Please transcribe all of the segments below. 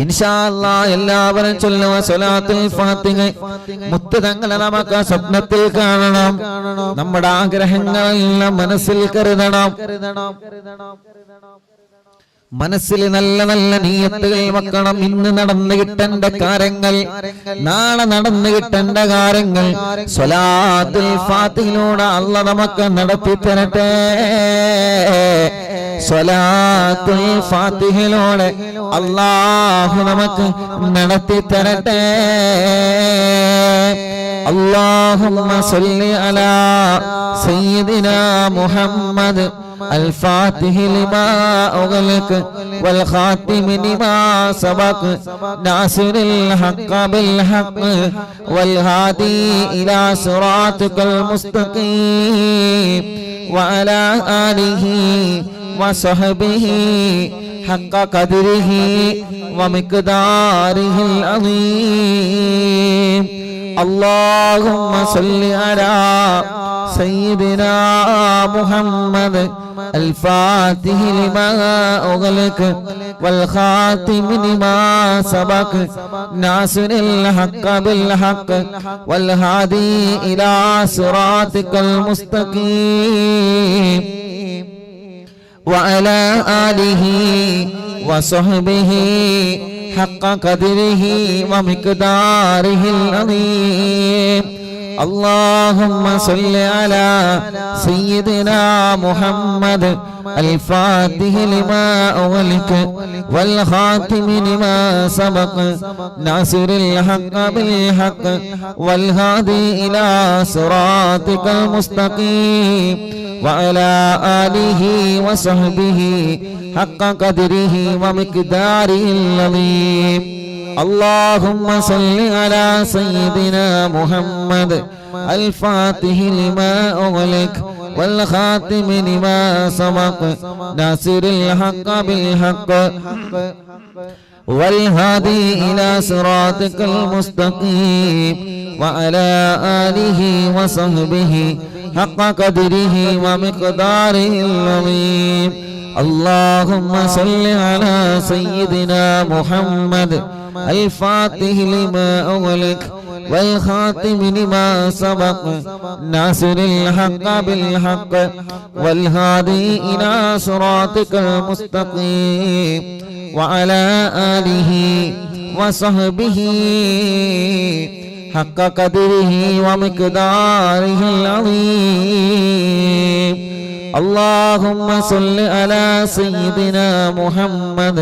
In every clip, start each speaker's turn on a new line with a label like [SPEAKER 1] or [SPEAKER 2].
[SPEAKER 1] ഇൻഷാ അല്ലാഹ് എല്ലാവരും ചൊല്ലുക സ്വലാത്തുൽ ഫാത്തിഹ. മുത്ത് തങ്ങളെ നമുക്ക് സ്വപ്നത്തിൽ കാണണം. നമ്മുടെ ആഗ്രഹങ്ങളെല്ലാം മനസ്സിൽ കരുതണം. മനസ്സിൽ നല്ല നല്ല നിയ്യത്തുകൾ വെക്കണം. ഇന്ന് നടന്നു കിട്ടേണ്ട കാര്യങ്ങൾ, നാളെ നടന്നു കിട്ടേണ്ട കാര്യങ്ങൾ സ്വലാത്തുൽ ഫാത്തിഹയിലൂടെ അല്ലാഹ് നമുക്ക് നടത്തി തരട്ടെ. സ്വലാത്തുൽ ഫാത്തിഹയിലൂടെ അല്ലാഹു നമുക്ക് നടത്തി തരട്ടെ. اللهم صل على سيدنا محمد الفاتح لما أغلق والخاتم لما سبق ناصر الحق بالحق والهادي إلى صراطك المستقيم وعلى آله وصحبه حق قدره ومقداره العظيم. اللهم صل على سيدنا محمد الفاتح لما أغلق والخاتم لما سبق ناصر الحق بالحق والهادي إلى صراطك المستقيم وعلى آله وصحبه حق قدره ومقداره العظيم. اللهم صل على سيدنا محمد الفاتح لما أغلق والخاتم لما سبق ناصر الحق بالحق والهادي إلى صراطك المستقيم وعلى آله وصحبه حق قدره ومقداره العظيم. اللهم صل على سيدنا محمد الفاتح لما أغلق والخاتم لما سبق ناصر الحق بالحق والهادي إلى صراطك المستقيم وعلى آله وصحبه حق قدره ومقداره العظيم. اللهم صل على سيدنا محمد الفاتح لما أغلق والخاتم لما سبق ناصر الحق بالحق والهادي إلى صراطك المستقيم وعلى آله وصحبه حق قدره ومقداره العظيم. اللهم صل على سيدنا محمد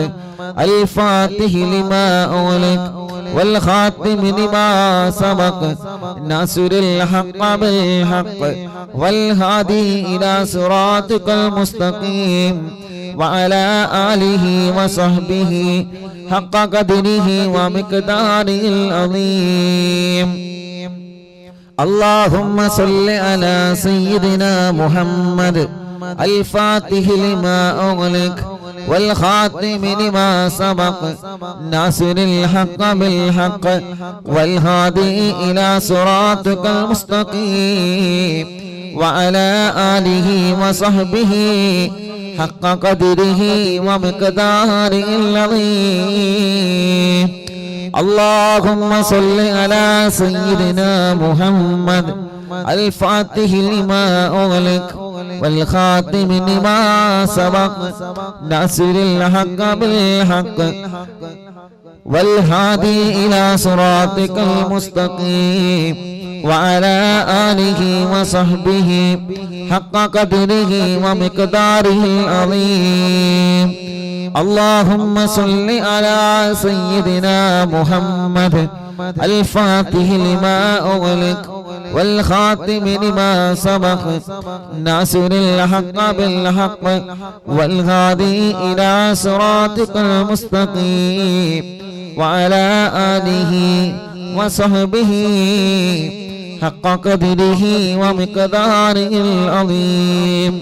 [SPEAKER 1] الفاتح لما أغلق والخاتم لما سبق ناصر الحق بالحق والهادي إلى صراطك المستقيم وعلى آله وصحبه حق قدره ومقداره العظيم. اللهم صل على سيدنا محمد الفاتح لما أغلق والخاتم لما سبق ناصر الحق بالحق والهادي إلى صراطك المستقيم وعلى آله وصحبه حق قدره ومقداره العظيم. اللهم صل على سيدنا محمد الفاتح لما أغلق والخاتم لما سبق ناصر الحق بالحق والهادي إلى صراطك المستقيم وعلى آله وصحبه حق قدره ومقداره العظيم. اللهم صل على سيدنا محمد الفاتح لما أغلق والخاتم لما سبق ناصر الحق بالحق والهادي إلى صراطك المستقيم وعلى آله وصحبه حق قدره ومقداره العظيم.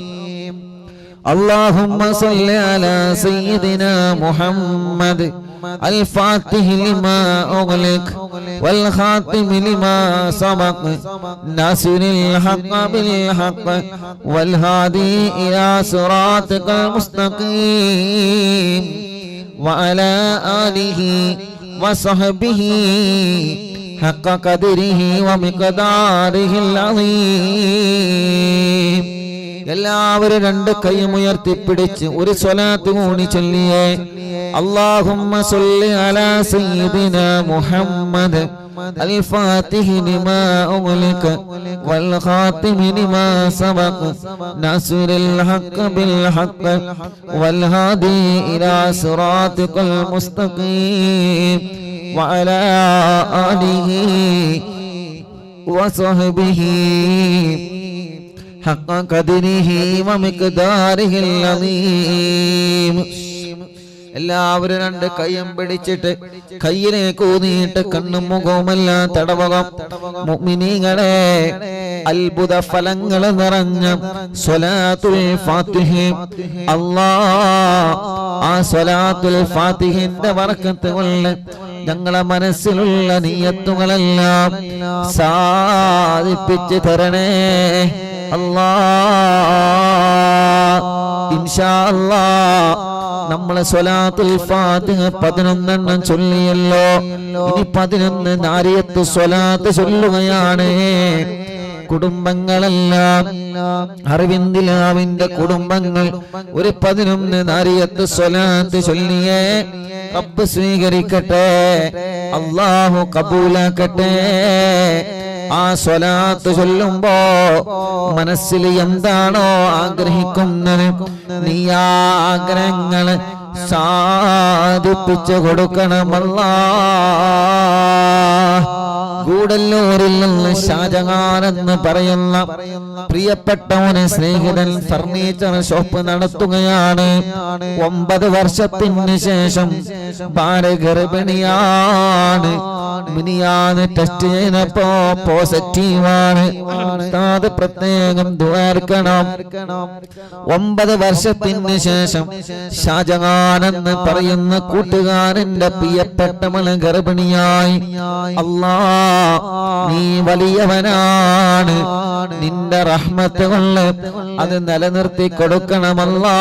[SPEAKER 1] اللهم صل على سيدنا محمد الفاتح لما أغلق والخاتم لما سبق ناصر الحق بالحق والهادي إلى صراطك المستقيم وعلى آله وصحبه حق قدره ومقداره العظيم. എല്ലാവരും രണ്ട് കൈയും ഉയർത്തിപ്പിടിച്ച് ഒരു സ്വലാത്ത് കൂടി ചൊല്ലിയേ. اللهم صل على سيدنا محمد الفاتح لما أغلق والخاتم لما سبق ناصر الحق بالحق والهادي إلى صراطك المستقيم وعلى آله وصحبه حق قدره ومقداره العظيم. എല്ലാവരും രണ്ട് കൈയും പിടിച്ചിട്ട് കയ്യിലേക്ക് ഊന്നിയിട്ട് കണ്ണും മുഖവുമെല്ലാം തടവുക. മുഅ്മിനീങ്ങളെ, അത്ഭുത ഫലങ്ങൾ നിറഞ്ഞ സ്വലാത്തുൽ ഫാത്തിഹ, ആ സ്വലാത്തുൽ ഫാത്തിഹിന്റെ ബർക്കത്ത് കൊണ്ട് ഞങ്ങളെ മനസ്സിലുള്ള നിയ്യത്തുകളെല്ലാം സാധിപ്പിച്ച് തരണേ അല്ലാഹ്. ഇൻഷാ അല്ലാഹ് നമ്മളെ സ്വലാത്തുൽ ഫാത്തിഹ 11 ചൊല്ലിയല്ലോ. ഇനി 11 നാരിയത്ത് സ്വലാത്ത് ചൊല്ലുകയാണ്. കുടുംബങ്ങളെല്ലാം അരവിന്ദിലാവിന്റെ കുടുംബങ്ങൾ ഒരു 11 നാരിയത്ത് സ്വലാത്ത് ചൊല്ലിയേ. റബ്ബ് സ്വീകരിക്കട്ടെ, അല്ലാഹു കബൂലാക്കട്ടെ. ആ സ്വലാത്ത് ചൊല്ലുമ്പോ മനസ്സിൽ എന്താണോ ആഗ്രഹിക്കുന്നത് നീ ആ ആഗ്രഹങ്ങള് സാധിപ്പിച്ചു കൊടുക്കണമല്ലാഹ്. ഗൂഡല്ലൂരിൽ നിന്ന് ഷാജഹാൻ എന്ന് പറയുന്ന പ്രിയപ്പെട്ടവന് സ്നേഹിതൻ ഫർണിച്ചർ ഷോപ്പ് നടത്തുകയാണ്. 9 വർഷത്തിന് ശേഷം ഭാര്യ ഗർഭിണിയാണ്. മിനിയാന്ന് ടെസ്റ്റ് ചെയ്തപ്പോ പോസിറ്റീവാണ്. അത് പ്രത്യേകം ദുആർക്കണം. 9 വർഷത്തിന് ശേഷം ഷാജഹാൻ എന്ന് പറയുന്ന കൂട്ടുകാരന്റെ പ്രിയപ്പെട്ടവള് ഗർഭിണിയായി. അല്ലാഹ്, നീ വലിയവനാണ്, നിന്റെ റഹ്മത്ത് കൊണ്ട് അത് നിലനിർത്തി കൊടുക്കണമല്ലാഹ്.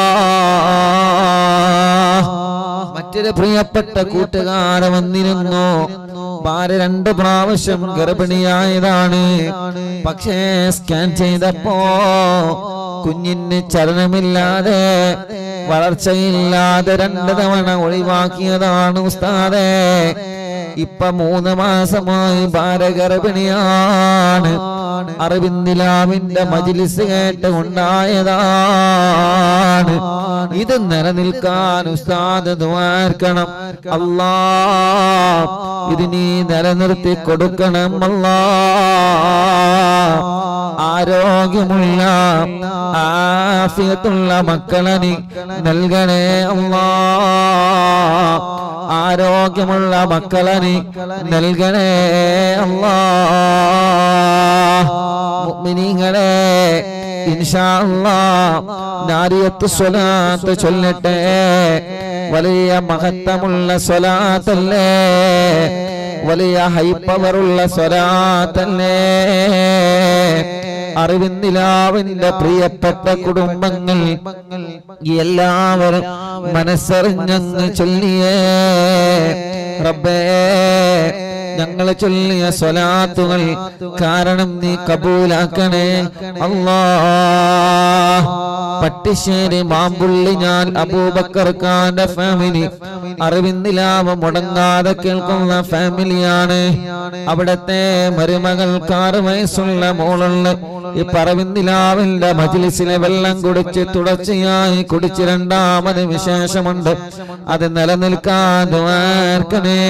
[SPEAKER 1] മറ്റൊരു പ്രിയപ്പെട്ട കൂട്ടുകാരൻ വന്നിരുന്നു. ഭാര്യ 2 പ്രാവശ്യം ഗർഭിണിയായതാണ്. പക്ഷേ സ്കാൻ ചെയ്തപ്പോ കുഞ്ഞിന് ചലനമില്ലാതെ വളർച്ചയില്ലാതെ 2 തവണ ഒഴിവാക്കിയതാണ് ഉസ്താദേ. ഇപ്പൊ 3 മാസമായി ഭാര്യ ഗർഭിണിയാണ്. അരവിന്ദിലാവിന്റെ മജ്ലിസ് കേട്ട് ഉണ്ടായതാണ്. ഇത് നിലനിൽക്കാൻ ഉസ്താദ് ദുആർക്കണം. അല്ലാഹ്, ഇത് നീ നിലനിർത്തി കൊടുക്കണം അല്ലാഹ്. ആരോഗ്യമുള്ള ആഫിയത്തുള്ള മക്കളെ നീ നൽകണേ അല്ലാഹ്. ആരോഗ്യമുള്ള മക്കളെ നീ നൽകണേ അല്ലാഹ്. മുഅ്മിനീങ്ങളെ, ഇൻഷാ അല്ലാഹ് നാരിയത്ത് സ്വലാത്ത് ചൊല്ലട്ടെ. വലിയ മഹത്വമുള്ള സ്വലാത്തല്ലേ, വലിയ ഹൈപ്പവറുള്ള സ്വലാത്തല്ലേ. അറിവിന്ദിലാവിന്റെ പ്രിയപ്പെട്ട കുടുംബങ്ങൾ എല്ലാവരും മനസ്സറിഞ്ഞങ്ങ് ചൊല്ലിയേ. റബ്ബേ, ഞങ്ങൾ ചൊല്ലിയ സ്വലാത്തുകൾ കാരണം നീ കബൂലാക്കണേ അല്ലാഹ്. പട്ടിശ്ശേരി മാമ്പുള്ളി ഞാൻ അബൂബക്കർ ഖാന്റെ ഫാമിലി അറിവിന്ദിലാവ് മുടങ്ങാതെ കേൾക്കുന്ന ഫാമിലിയാണ്. അവിടത്തെ മരുമകൾക്ക് 6 വയസ്സുള്ള മോളുള്ള ഈ പറവിന്ദിലാവിന്റെ മജ്ലിസിലെ വെള്ളം കുടിച്ച് തുടർച്ചയായി കുടിച്ച് 2ാമത് വിശേഷമുണ്ട്. അത് നിലനിൽക്കാൻ ദുആർക്കണേ.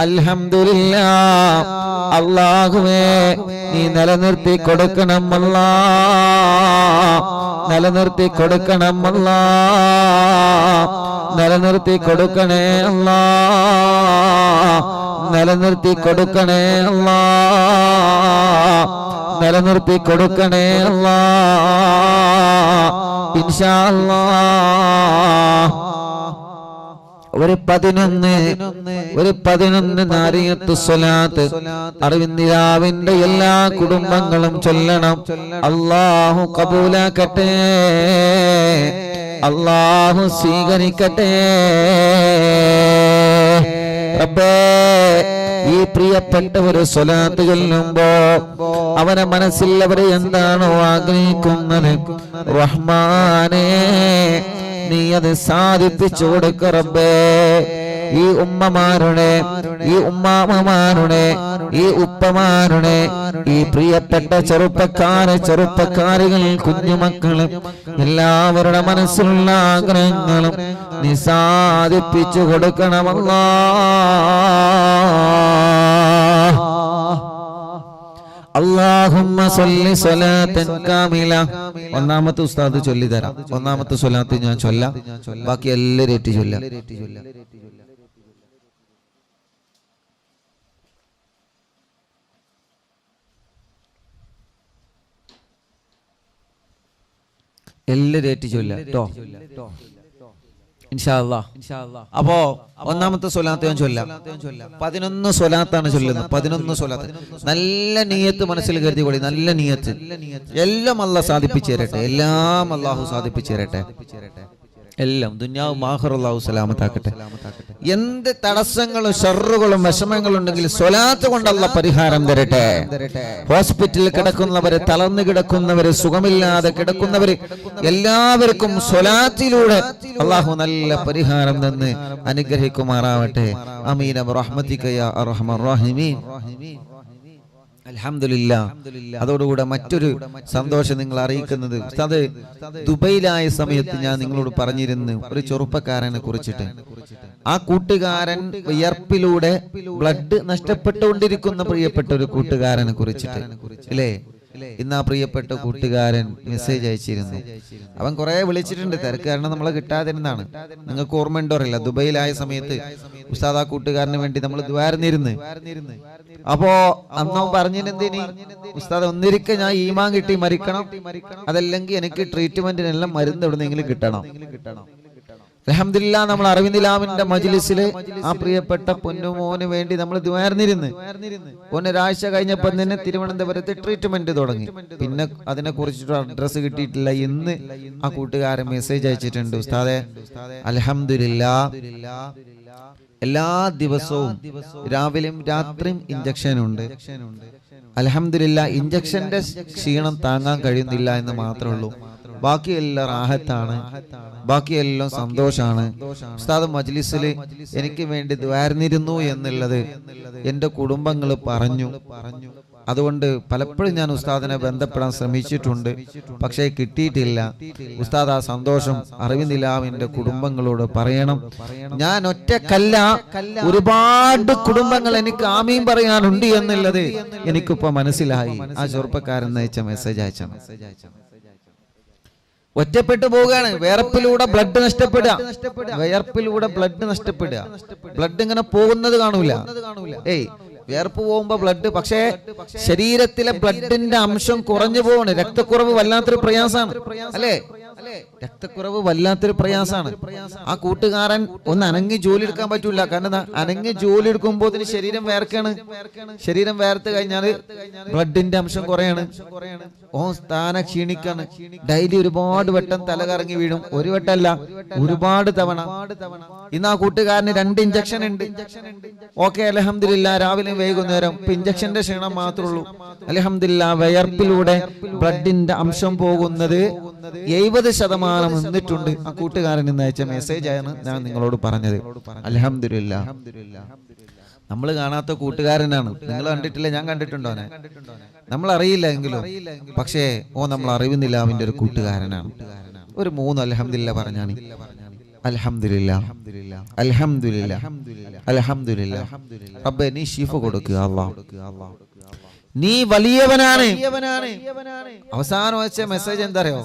[SPEAKER 1] അൽഹംദുലില്ലാഹ്. അല്ലാഹുവേ, നീ നിലനിർത്തി കൊടുക്കണം അല്ലാഹ്. നിലനിർത്തി കൊടുക്കണം അല്ലാഹ്. നിലനിർത്തി കൊടുക്കണേ അല്ലാഹ്. നിലനിർത്തി കൊടുക്കണേ അല്ലാഹ്. നിലനിർത്തി കൊടുക്കണേ അല്ലാഹ്. ഇൻഷാ അല്ലാഹ് ഒരു 11 നാരിയത്ത് സ്വലാത്ത് അറിവിന്ദിലാവിന്റെ എല്ലാ കുടുംബങ്ങളും ചൊല്ലണം. അല്ലാഹു കബൂലാക്കട്ടെ. അല്ലാഹു സ്വീകരിക്കട്ടെ. റബ്ബേ, ഈ പ്രിയപ്പെട്ടവര് സ്വലാത്ത് ചൊല്ലുമ്പോ അവരെ മനസ്സിൽ അവർ എന്താണോ ആഗ്രഹിക്കുന്നത് റഹ്മാനേ നീ അത് സാധിപ്പിച്ചു കൊടുക്ക റബ്ബേ. ഈ ഉമ്മമാരുടെ, ഈ ഉമ്മാമ്മമാരുടെ, ഈ ഉപ്പമാരുടെ, ഈ പ്രിയപ്പെട്ട ചെറുപ്പക്കാരികൾ, കുഞ്ഞുമക്കള് എല്ലാവരുടെ മനസ്സിലുള്ള ആഗ്രഹങ്ങളും നീ സാധിപ്പിച്ചു കൊടുക്കണമല്ലാ. അല്ലാഹുമ്മ സ്വല്ലി സ്വലാത്തൻ കാമില. ഒന്നാമത്തെ ഉസ്താദ് ചൊല്ലി തരാം. ഒന്നാമത്തെ സ്വലാത്ത് ഞാൻ ചൊല്ലാം, ബാക്കി എല്ലാവരും ഏറ്റി ചൊല്ലാം. എല്ലാവരും ഏറ്റി ചൊല്ലാം കേട്ടോ, ഇൻഷാ അല്ലാഹ്. അപ്പോ ഒന്നാമത്തെ സ്വലാത്ത് ഞാൻ ചൊല്ലാം. 11 സ്വലാത്താണ് ചൊല്ലുന്നത്. 11 സ്വലാത്ത്. നല്ല നിയത്ത് മനസ്സിൽ കരുതി കൂടി, നല്ല നിയത്ത്. എല്ലാം അല്ലാഹ് സാധിപ്പിച്ചു തരട്ടെ, എല്ലാം അല്ലാഹു സാധിപ്പിച്ചു തരട്ടെ. എല്ലാം ദുനിയാവും ആഖിറവും അല്ലാഹു സലാമത്താക്കട്ടെ. എന്ത് തടസ്സങ്ങളും ഷർറുകളും വിഷമങ്ങളും ഉണ്ടെങ്കിൽ സ്വലാത്ത് കൊണ്ട് അല്ലാഹ് പരിഹാരം തരട്ടെ. ഹോസ്പിറ്റലിൽ കിടക്കുന്നവര്, തളർന്നു കിടക്കുന്നവര്, സുഖമില്ലാതെ കിടക്കുന്നവര് എല്ലാവർക്കും സ്വലാത്തിലൂടെ അല്ലാഹു നല്ല പരിഹാരം തന്ന് അനുഗ്രഹിക്കുമാറാവട്ടെ. ആമീൻ ബിറഹ്മതിക യാ അർഹമർ റഹീമീൻ. അൽഹംദുലില്ലാഹ്. അതോടുകൂടെ മറ്റൊരു സന്തോഷം നിങ്ങൾ അറിയിക്കുന്നത്, ഉസ്താദ് ദുബൈയിലായ സമയത്ത് ഞാൻ നിങ്ങളോട് പറഞ്ഞിരുന്നു ഒരു ചെറുപ്പക്കാരനെ കുറിച്ചിട്ട്. ആ കൂട്ടുകാരൻ വിയർപ്പിലൂടെ ബ്ലഡ് നഷ്ടപ്പെട്ടുകൊണ്ടിരിക്കുന്ന പ്രിയപ്പെട്ട ഒരു കൂട്ടുകാരനെ കുറിച്ചിട്ട് അല്ലേ? ഇന്ന് ആ പ്രിയപ്പെട്ട കൂട്ടുകാരൻ മെസ്സേജ് അയച്ചിരുന്നു. അവൻ കുറെ വിളിച്ചിട്ടുണ്ട്, തിരക്ക് കാരണം നമ്മളെ കിട്ടാതിരുന്നാണ്. നിങ്ങൾക്ക് ഓർമ്മയുണ്ടോ അറിയില്ല, ദുബൈയിലായ സമയത്ത് ഉസ്താദ് ആ കൂട്ടുകാരന് വേണ്ടി നമ്മൾ ദ്വാരന്നിരുന്ന്. അപ്പോ അന്ന് പറഞ്ഞിനെന്തിനി ഉസ്താദ്, ഒന്നിരിക്കെ ഞാൻ ഈമാൻ കിട്ടി മരിക്കണം, അതല്ലെങ്കിൽ എനിക്ക് ട്രീറ്റ്മെന്റിനെല്ലാം മരുന്ന് എവിടുന്നെങ്കിലും കിട്ടണം. അൽഹംദുലില്ലാഹ്, നമ്മൾ അറിവിന്ദിലാമിന്റെ മജ്ലിസില് ആ പ്രിയപ്പെട്ട പൊന്നുമോന് വേണ്ടി നമ്മൾ ദ്വാരന്നിരുന്ന്. ഒരാഴ്ച കഴിഞ്ഞപ്പോൾ തന്നെ തിരുവനന്തപുരത്ത് ട്രീറ്റ്മെന്റ് തുടങ്ങി. പിന്നെ അതിനെ കുറിച്ചിട്ട് അഡ്രസ് കിട്ടിയിട്ടില്ല. ഇന്ന് ആ കൂട്ടുകാരൻ മെസ്സേജ് അയച്ചിട്ടുണ്ട്, ഉസ്താദേ അൽഹംദുലില്ലാഹ് എല്ലാ ദിവസവും രാവിലെയും രാത്രിയും ഇഞ്ചക്ഷൻ ഉണ്ട്. അൽഹംദുലില്ലാഹ് ഇഞ്ചക്ഷന്റെ ക്ഷീണം താങ്ങാൻ കഴിയുന്നില്ല എന്ന് മാത്രമേ ഉള്ളൂ. ബാക്കിയെല്ലാം റാഹത്താണ്, ബാക്കിയെല്ലാം സന്തോഷാണ്. ഉസ്താദ് മജ്ലിസിൽ എനിക്ക് വേണ്ടി ദ്വാരന്നിരുന്നു എന്നുള്ളത് എന്റെ കുടുംബങ്ങൾ പറഞ്ഞു. അതുകൊണ്ട് പലപ്പോഴും ഞാൻ ഉസ്താദിനെ ബന്ധപ്പെടാൻ ശ്രമിച്ചിട്ടുണ്ട്, പക്ഷേ കിട്ടിയിട്ടില്ല. ഉസ്താദ് ആ സന്തോഷം അറിവിന്ദിലാവിന്റെ കുടുംബങ്ങളോട് പറയണം. ഞാൻ ഒറ്റക്കല്ല, ഒരുപാട് കുടുംബങ്ങൾ എനിക്ക് ആമീൻ പറയാനുണ്ട് എന്നുള്ളത് എനിക്കിപ്പോ മനസ്സിലായി. ആ ചെറുപ്പക്കാരൻ അയച്ച മെസ്സേജ് അയച്ച ഒറ്റപ്പെട്ടു പോവുകയാണ്. വിയർപ്പിലൂടെ ബ്ലഡ് നഷ്ടപ്പെടുക, വിയർപ്പിലൂടെ ബ്ലഡ് നഷ്ടപ്പെടുക. ബ്ലഡ് ഇങ്ങനെ പോകുന്നത് കാണൂല. വിയർപ്പ് പോകുമ്പോ ബ്ലഡ്, പക്ഷേ ശരീരത്തിലെ ബ്ലഡിന്റെ അംശം കുറഞ്ഞു പോവാണ്. രക്തക്കുറവ് വല്ലാത്തൊരു പ്രയാസമാണ് അല്ലേ? രക്തക്കുറവ് വല്ലാത്തൊരു പ്രയാസമാണ്. ആ കൂട്ടുകാരൻ ഒന്ന് അനങ്ങി ജോലി എടുക്കാൻ പറ്റൂല. കാരണം അനങ്ങി ജോലി എടുക്കുമ്പോ ശരീരം വേർക്കാണ്. ശരീരം വേർത്ത് കഴിഞ്ഞാല് ബ്ലഡിന്റെ അംശം കുറയാണ്. സ്ഥാന ക്ഷീണിക്കാണ്. ഡെയിലി ഒരുപാട് വട്ടം തല കറങ്ങി വീഴും. ഒരു വട്ടമല്ല, ഒരുപാട് തവണ. ഇന്ന് ആ കൂട്ടുകാരന് 2 ഇഞ്ചക്ഷൻ ഉണ്ട്. ഓക്കെ, അൽഹംദുലില്ലാഹ് രാവിലെ വൈകുന്നേരം. ഇപ്പൊ ഇഞ്ചക്ഷന്റെ ക്ഷീണം മാത്രമേ ഉള്ളൂ. അൽഹംദുലില്ലാഹ് വിയർപ്പിലൂടെ ബ്ലഡിന്റെ അംശം പോകുന്നത് 70% നിന്നിട്ടുണ്ട്. ആ കൂട്ടുകാരൻ ഇന്ന് അയച്ച മെസ്സേജ് ആണ് ഞാൻ നിങ്ങളോട് പറഞ്ഞത്. അൽഹംദുലില്ലാഹ്. നമ്മൾ കാണാത്ത കൂട്ടുകാരനാണ്. നിങ്ങൾ കണ്ടിട്ടില്ല, ഞാൻ കണ്ടിട്ടുണ്ടോ? നമ്മൾ അറിയില്ല എങ്കിലും, പക്ഷേ നമ്മൾ അറിവിന്ദിലാവിന്റെ ഒരു കൂട്ടുകാരനാണ്. ഒരു 3 അൽഹംദുലില്ലാഹ് പറഞ്ഞാണ്. അൽഹംദുലില്ലാഹ്, അൽഹംദുലില്ലാഹ്, അൽഹംദുലില്ലാഹ്. റബ്ബേ നീ ശിഫ കൊടുക്കുക അല്ലാഹ്, നീ വലിയവനാണ്. അവസാനം വെച്ച മെസ്സേജ് എന്താ അറിയോ?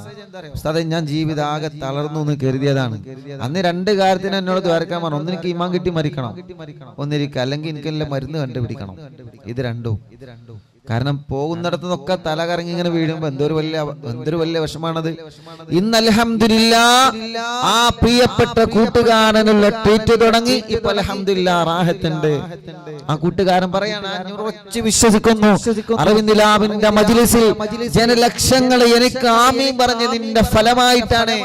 [SPEAKER 1] ഉസ്താദേ ഞാൻ ജീവിതാകെ തളർന്നു എന്ന് കരുതിയതാണ്. അന്ന് 2 കാര്യത്തിന് എന്നോട് ദ്വാരക്കാൻ പറഞ്ഞു. ഒന്നെനിക്ക് ഈമാൻ കിട്ടി മരിക്കണം, ഒന്നിരിക്കുക, അല്ലെങ്കിൽ എനിക്ക് എല്ലാം മരുന്ന് കണ്ടുപിടിക്കണം. ഇത് രണ്ടും കാരണം പോകുന്നിടത്തു നിന്നൊക്കെ തല കറങ്ങി ഇങ്ങനെ വീഴുമ്പോ എന്തൊരു വലിയ വിഷമാണത്. ഇന്ന് അൽഹംദുലില്ലാഹ് ആ പ്രിയപ്പെട്ട കൂട്ടുകാരനുള്ള ട്രീറ്റ് തുടങ്ങി. ഇപ്പൊ അൽഹംദുലില്ലാഹ് റാഹത്തുണ്ട്. ആ കൂട്ടുകാരൻ പറയാണ്, ഞാൻ ഉറച്ചു വിശ്വസിക്കുന്നു അരവിന്ദ് ലാബിന്റെ മജ്ലിസിൽ ജനലക്ഷങ്ങൾ എനിക്ക് ആമീൻ പറഞ്ഞതിന്റെ ഫലമായിട്ടാണ്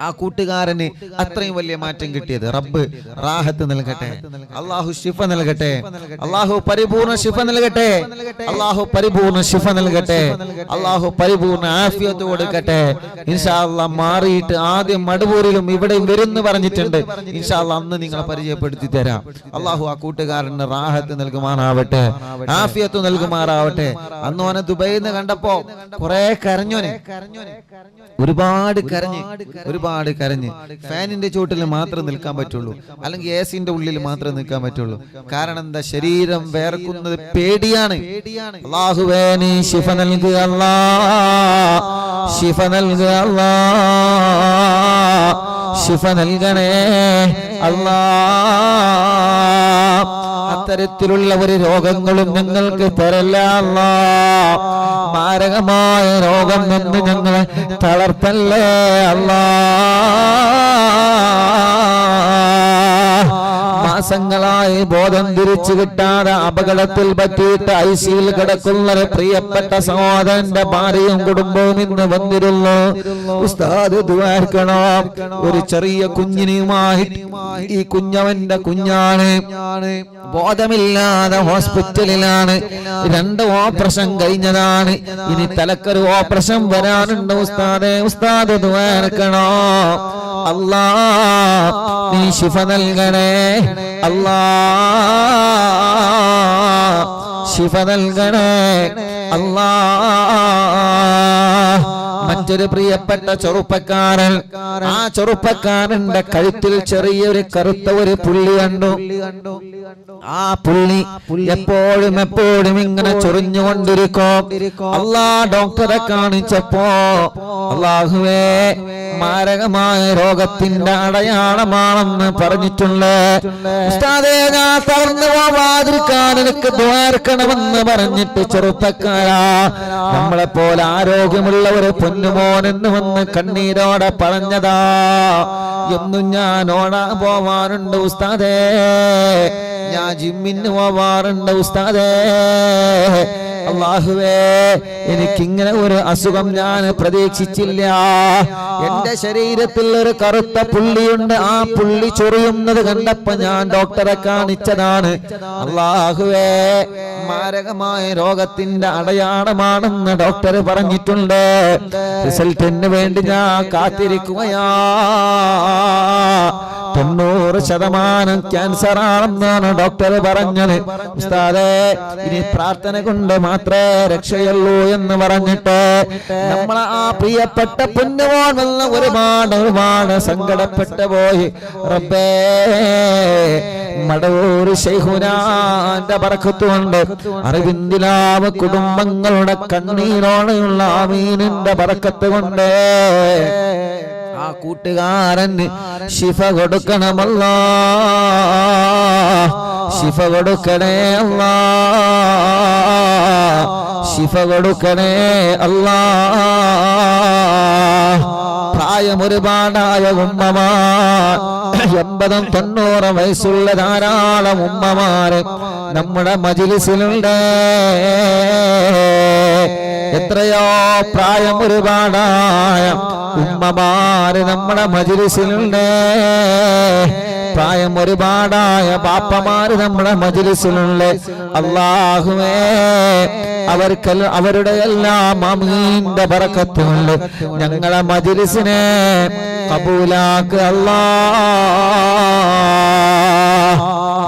[SPEAKER 1] ആ കൂട്ടുകാരന് അത്രയും വലിയ മാറ്റം കിട്ടിയത്. റബ്ബ് റാഹത്ത് നൽകട്ടെ, അള്ളാഹു ശിഫ നൽകട്ടെ, അള്ളാഹു പരിപൂർണ ശിഫ നൽകട്ടെ, അള്ളാഹു പരിപൂർണ ശിഫ നൽകട്ടെ, അള്ളാഹു പരിപൂർണ ആഫിയത്ത് കൊടുക്കട്ടെ. ഇൻഷാ അല്ലാഹ് മാറിയിട്ട് ആദ്യം മടവൂരിലും ഇവിടെയും വരുന്നു പറഞ്ഞിട്ടുണ്ട്. ഇൻഷാ അല്ലാഹ് അന്ന് നിങ്ങളെ പരിചയപ്പെടുത്തി തരാം. അള്ളാഹു ആ കൂട്ടുകാരന് റാഹത്ത് നൽകുമാറാവട്ടെ, ആഫിയത്ത് നൽകുമാറാവട്ടെ. അന്ന് ഓനെ ദുബൈയിൽ നിന്ന് കണ്ടപ്പോ കുറെ കരഞ്ഞോനെ, ഒരുപാട് കരഞ്ഞ് ഫാനിന്റെ ചോട്ടിൽ മാത്രം നിൽക്കാൻ പറ്റുള്ളൂ, അല്ലെങ്കിൽ എസിന്റെ ഉള്ളിൽ മാത്രം നിൽക്കാൻ പറ്റുള്ളൂ. കാരണം എന്താ, ശരീരം വേർക്കുന്നത് പേടിയാണ്. അല്ലാഹുവേ നീ ശിഫ നൽകുക അല്ലാഹ്, ശിഫ നൽകുക അല്ലാഹ്, ശിഫ നൽകണേ അല്ലാഹ്. അത്തരത്തിലുള്ള ഒരു രോഗങ്ങളും ഞങ്ങൾക്ക് തരല്ല അല്ലാഹ്. മാരകമായ രോഗം നിന്ന് ഞങ്ങളെ തളർത്തല്ലേ അല്ലാഹ്. മാസങ്ങളായി ബോധം തിരിച്ചു കിട്ടാതെ അപകടത്തിൽ പറ്റിയിട്ട് ഐസിയിൽ കിടക്കുന്ന പ്രിയപ്പെട്ട സഹോദരന്റെ ഭാര്യയും കുടുംബവും ഇന്ന് വന്നിരുന്നു. ഉസ്താദ് ദുആർക്കണം. ഒരു ചെറിയ കുഞ്ഞിനുമായി, ഈ കുഞ്ഞവന്റെ കുഞ്ഞാണ്, ബോധമില്ലാതെ ഹോസ്പിറ്റലിലാണ്. 2 ഓപ്പറേഷൻ കഴിഞ്ഞതാണ്, ഇനി തലക്കൊരു ഓപ്പറേഷൻ വരാനുണ്ട്. ഉസ്താദ് ദുആർക്കണം. അല്ലാഹ് നീ ശിഫ നൽകണേ അല്ലാഹ്, ശിഫ നൽകണേ അല്ലാഹ്. മറ്റൊരു പ്രിയപ്പെട്ട ചെറുപ്പക്കാരൻ, ആ ചെറുപ്പക്കാരന്റെ കഴുത്തിൽ ചെറിയൊരു കറുത്ത ഒരു പുള്ളി കണ്ടു. ആ പുള്ളി എപ്പോഴും ഇങ്ങനെ ചൊറിഞ്ഞുകൊണ്ടിരിക്കും. അല്ലാഹ് ഡോക്ടറെ കാണിച്ചപ്പോ അല്ലാഹുവേ മാരകമായ രോഗത്തിന്റെ അടയാളമാണെന്ന് പറഞ്ഞിട്ടുണ്ട്. ഉസ്താദേ ഞാൻ തളർന്നു പോവാതിരിക്കാൻ എനിക്ക് ദ്വാരക്കണമെന്ന് പറഞ്ഞിട്ട് ചെറുപ്പക്കാരാ, നമ്മളെ പോലെ ആരോഗ്യമുള്ള ഒരു പൊന്നുമോനെന്ന് വന്ന് കണ്ണീരോടെ പറഞ്ഞതാ. എന്നും ഞാൻ ഓടാൻ പോവാറുണ്ട് ഉസ്താദേ, ഞാൻ ജിമ്മിന് പോവാറുണ്ട് ഉസ്താദേ. അല്ലാഹുവേ എനിക്കിങ്ങനെ ഒരു അസുഖം ഞാൻ പ്രതീക്ഷിച്ചില്ല. എന്റെ ശരീരത്തിൽ ഒരു കറുത്ത പുള്ളിയുണ്ട്, ആ പുള്ളി ചൊറിയുന്നത് കണ്ടപ്പോ ഞാൻ ഡോക്ടറെ കാണിച്ചതാണ്. അല്ലാഹുവേ മാരകമായ രോഗത്തിന്റെ അടയാളമാണെന്ന് ഡോക്ടർ പറഞ്ഞിട്ടുണ്ട്. റിസൾട്ടിന് വേണ്ടി ഞാൻ കാത്തിരിക്കുകയാ. 90% ക്യാൻസർ ആണെന്നാണ് ഡോക്ടർ പറഞ്ഞത്. ഉസ്താദേ ഇനി പ്രാർത്ഥന കൊണ്ട് മാത്രമേ രക്ഷയുള്ളൂ എന്ന് പറഞ്ഞിട്ട് നമ്മളെ ആ പ്രിയപ്പെട്ട പൊന്നുമോൻ ഒരുപാട് സങ്കടപ്പെട്ടു പോയി. റബ്ബേ മടവൂർ ശൈഖുനാന്റെ ബറക്കത്ത് കൊണ്ട് അരവിന്ദ് ലാബ് കുടുംബങ്ങളുടെ കണ്ണീരോടെയുള്ള ആമീനിന്റെ ബറക്കത്ത് കൊണ്ട് ആ കൂട്ടുകാരന് ശിഫ കൊടുക്കണമല്ലാ, ശിഫ കൊടുക്കണേ അല്ലാ, ശിഫ കൊടുക്കണേ അല്ലാ. പ്രായം ഒരുപാടായ ഉമ്മമാർ, 80-90 വയസ്സുള്ള ധാരാളം ഉമ്മമാര് നമ്മുടെ മജ്ലിസിലുണ്ട്. എത്രയോ പ്രായം ഒരുപാടായ ഉമ്മമാര് നമ്മുടെ മജ്ലിസിലുണ്ട്. പ്രായം ഒരുപാടായ ബാപ്പമാര് നമ്മുടെ മജ്ലിസിലുണ്ട്. അല്ലാഹുവേ അവരുടെ എല്ലാം ആമീന്റെ ബറക്കത്ത് കൊണ്ട് ഞങ്ങളെ മജ്ലിസിനെ കബൂലാക്ക് അല്ലാഹ്.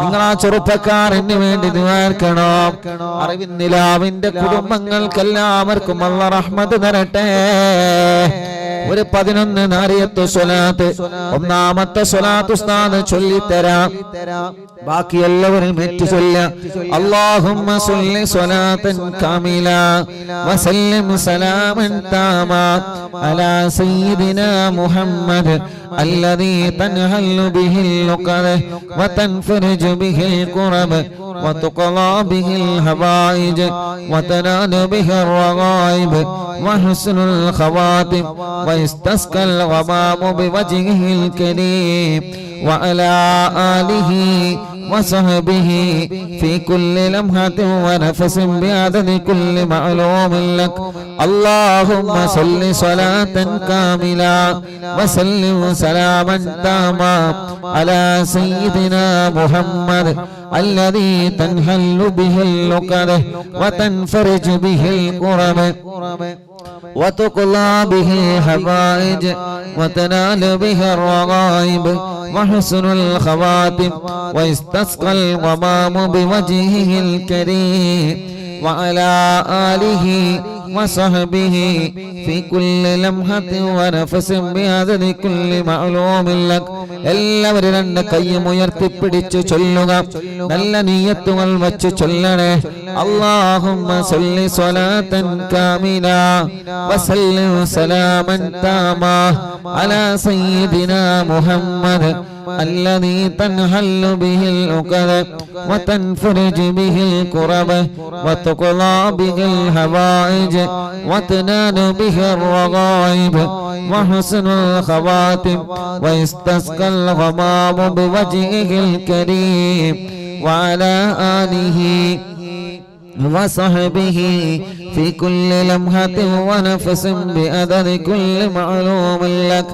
[SPEAKER 1] നിങ്ങളാ ചെറുപ്പക്കാരന് വേണ്ടി ദുആർക്കണം. അരവിന്ദ് ലാബിന്റെ കുടുംബങ്ങൾക്കെല്ലാവർക്കും അല്ലാഹ് റഹ്മത്ത് തരട്ടെ. ഒരു 11 നാരിയത്ത് സ്വലാത്ത്, ഒന്നാമത്തെ സ്വലാത്ത് ഉസ്താദ് ചൊല്ലിത്തരാം, ബാക്കി എല്ലാവരും ഏറ്റു ചൊല്ലാം. അല്ലാഹുമ്മ സ്വല്ലി സ്വലാത്തൻ കാമില വസല്ലിം സലാമൻ താമ അലാ സയ്യിദിനാ മുഹമ്മദ് الذي تنهل به اللقد وتنفرج به الكرب وتقضى به الحوائج وتنال به الرغائب وحسن الخواتم ويستسقى الغمام بوجهه الكريم وعلى آله وصحبه في كل لمحة ونفس بعدد كل معلوم لك. اللهم صل صلاة كاملة وسلم سلاما تاما على سيدنا محمد الذي تنحل به اللقد وتنفرج به الكرب وتقضى به الحوائج وتنال به الرغائب وحسن الخواتم ويستسقى الغمام بوجهه الكريم وعلى آله وصحبه في كل لمحة ونفس بعدد كل معلوم لك. എല്ലാവരും രണ്ട് കൈയും ഉയർത്തിപ്പിടിച്ച് ചൊല്ലുക. നല്ല നിയ്യത്തുകൾ വച്ച് ചൊല്ലണേ. اللهم صل صلاة كاملة وسلم سلاما تاما على سيدنا محمد الذي تنحل به العقد وتنفرج به الكرب وتقضى به الحوائج وتنال به الرغائب وحسن الخواتم ويستسقى الغمام بوجهه الكريم وعلى آله وصحبه في كل لمحة ونفس بعدد كل معلوم لك.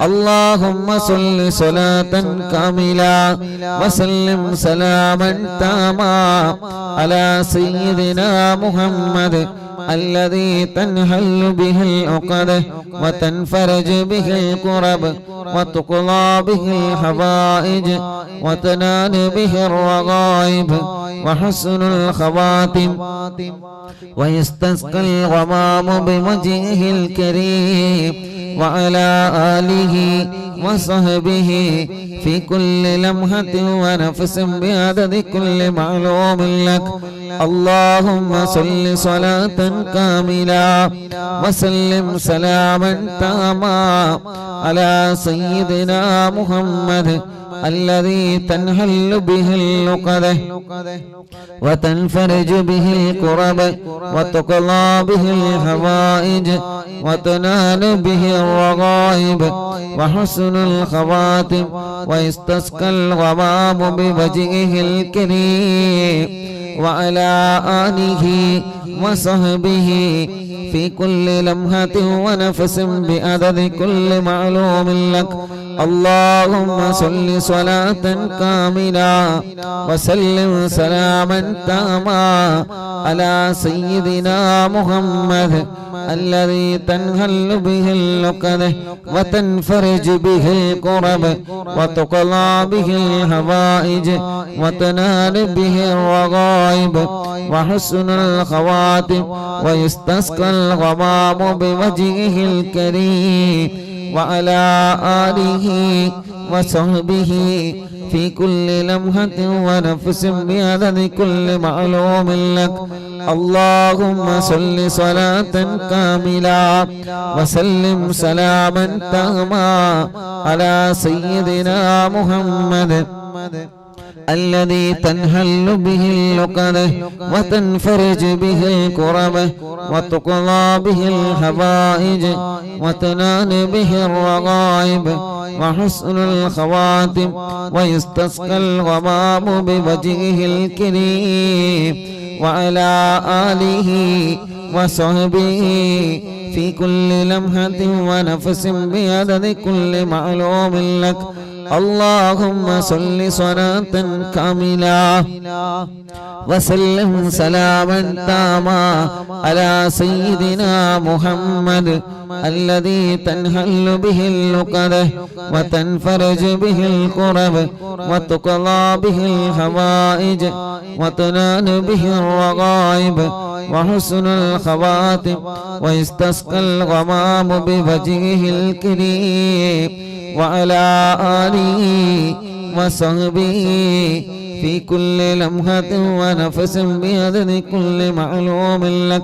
[SPEAKER 1] اللهم صل صلاة كاملة وسلم سلاما تاما على سيدنا محمد الذي تنحل به العقد وتنفرج به الكرب وتقضى به الحوائج وتنال به الرغائب وحسن الخواتم ويستسقى الغمام بوجهه الكريم وعلى آله وصحبه في كل لمحة ونفس بعدد كل معلوم لك. اللهم صل صلاة كاملة وسلم سلاما تاما على سيدنا محمد الذي تنحل به اللقد وتنفرج به الكرب وتقضى به الحوائج وتنال به الرغائب وحسن الخواتم ويستسقى الغمام بوجهه الكريم وعلى آله وصحبه في كل لمحة ونفس بعدد كل معلوم لك. اللهم صل صلاة كاملة وسلم سلاما تاما على سيدنا محمد الذي تنحل به اللقد وتنفرج به الكرب وتقضى به الحوائج وتنال به الرغائب وحسن الخواتم ويستسقى الغمام بوجهه الكريم وعلى آله وصحبه في كل لمحة ونفس بعدد كل معلوم لك. اللهم صل صلاة كاملة وسلم سلاما تاما على سيدنا محمد الذي تنحل به اللقد وتنفرج به الكرب وتقضى به الحوائج وتنال به الرغائب وحسن الخواتم ويستسقى الغمام بوجهه الكريم وعلى آله وصحبه في كل لمحة ونفس بعدد كل معلوم لك. اللهم صل صلاة كاملة وسلم سلاما تاما على سيدنا محمد الذي تنحل به اللقد وتنفرج به الكرب وتقضى به الحوائج وتنال به الرغائب وحسن الخواتم ويستسقى الغمام بوجهه الكريم وعلى آله وصحبه في كل لمحة ونفس بعدد كل معلوم لك.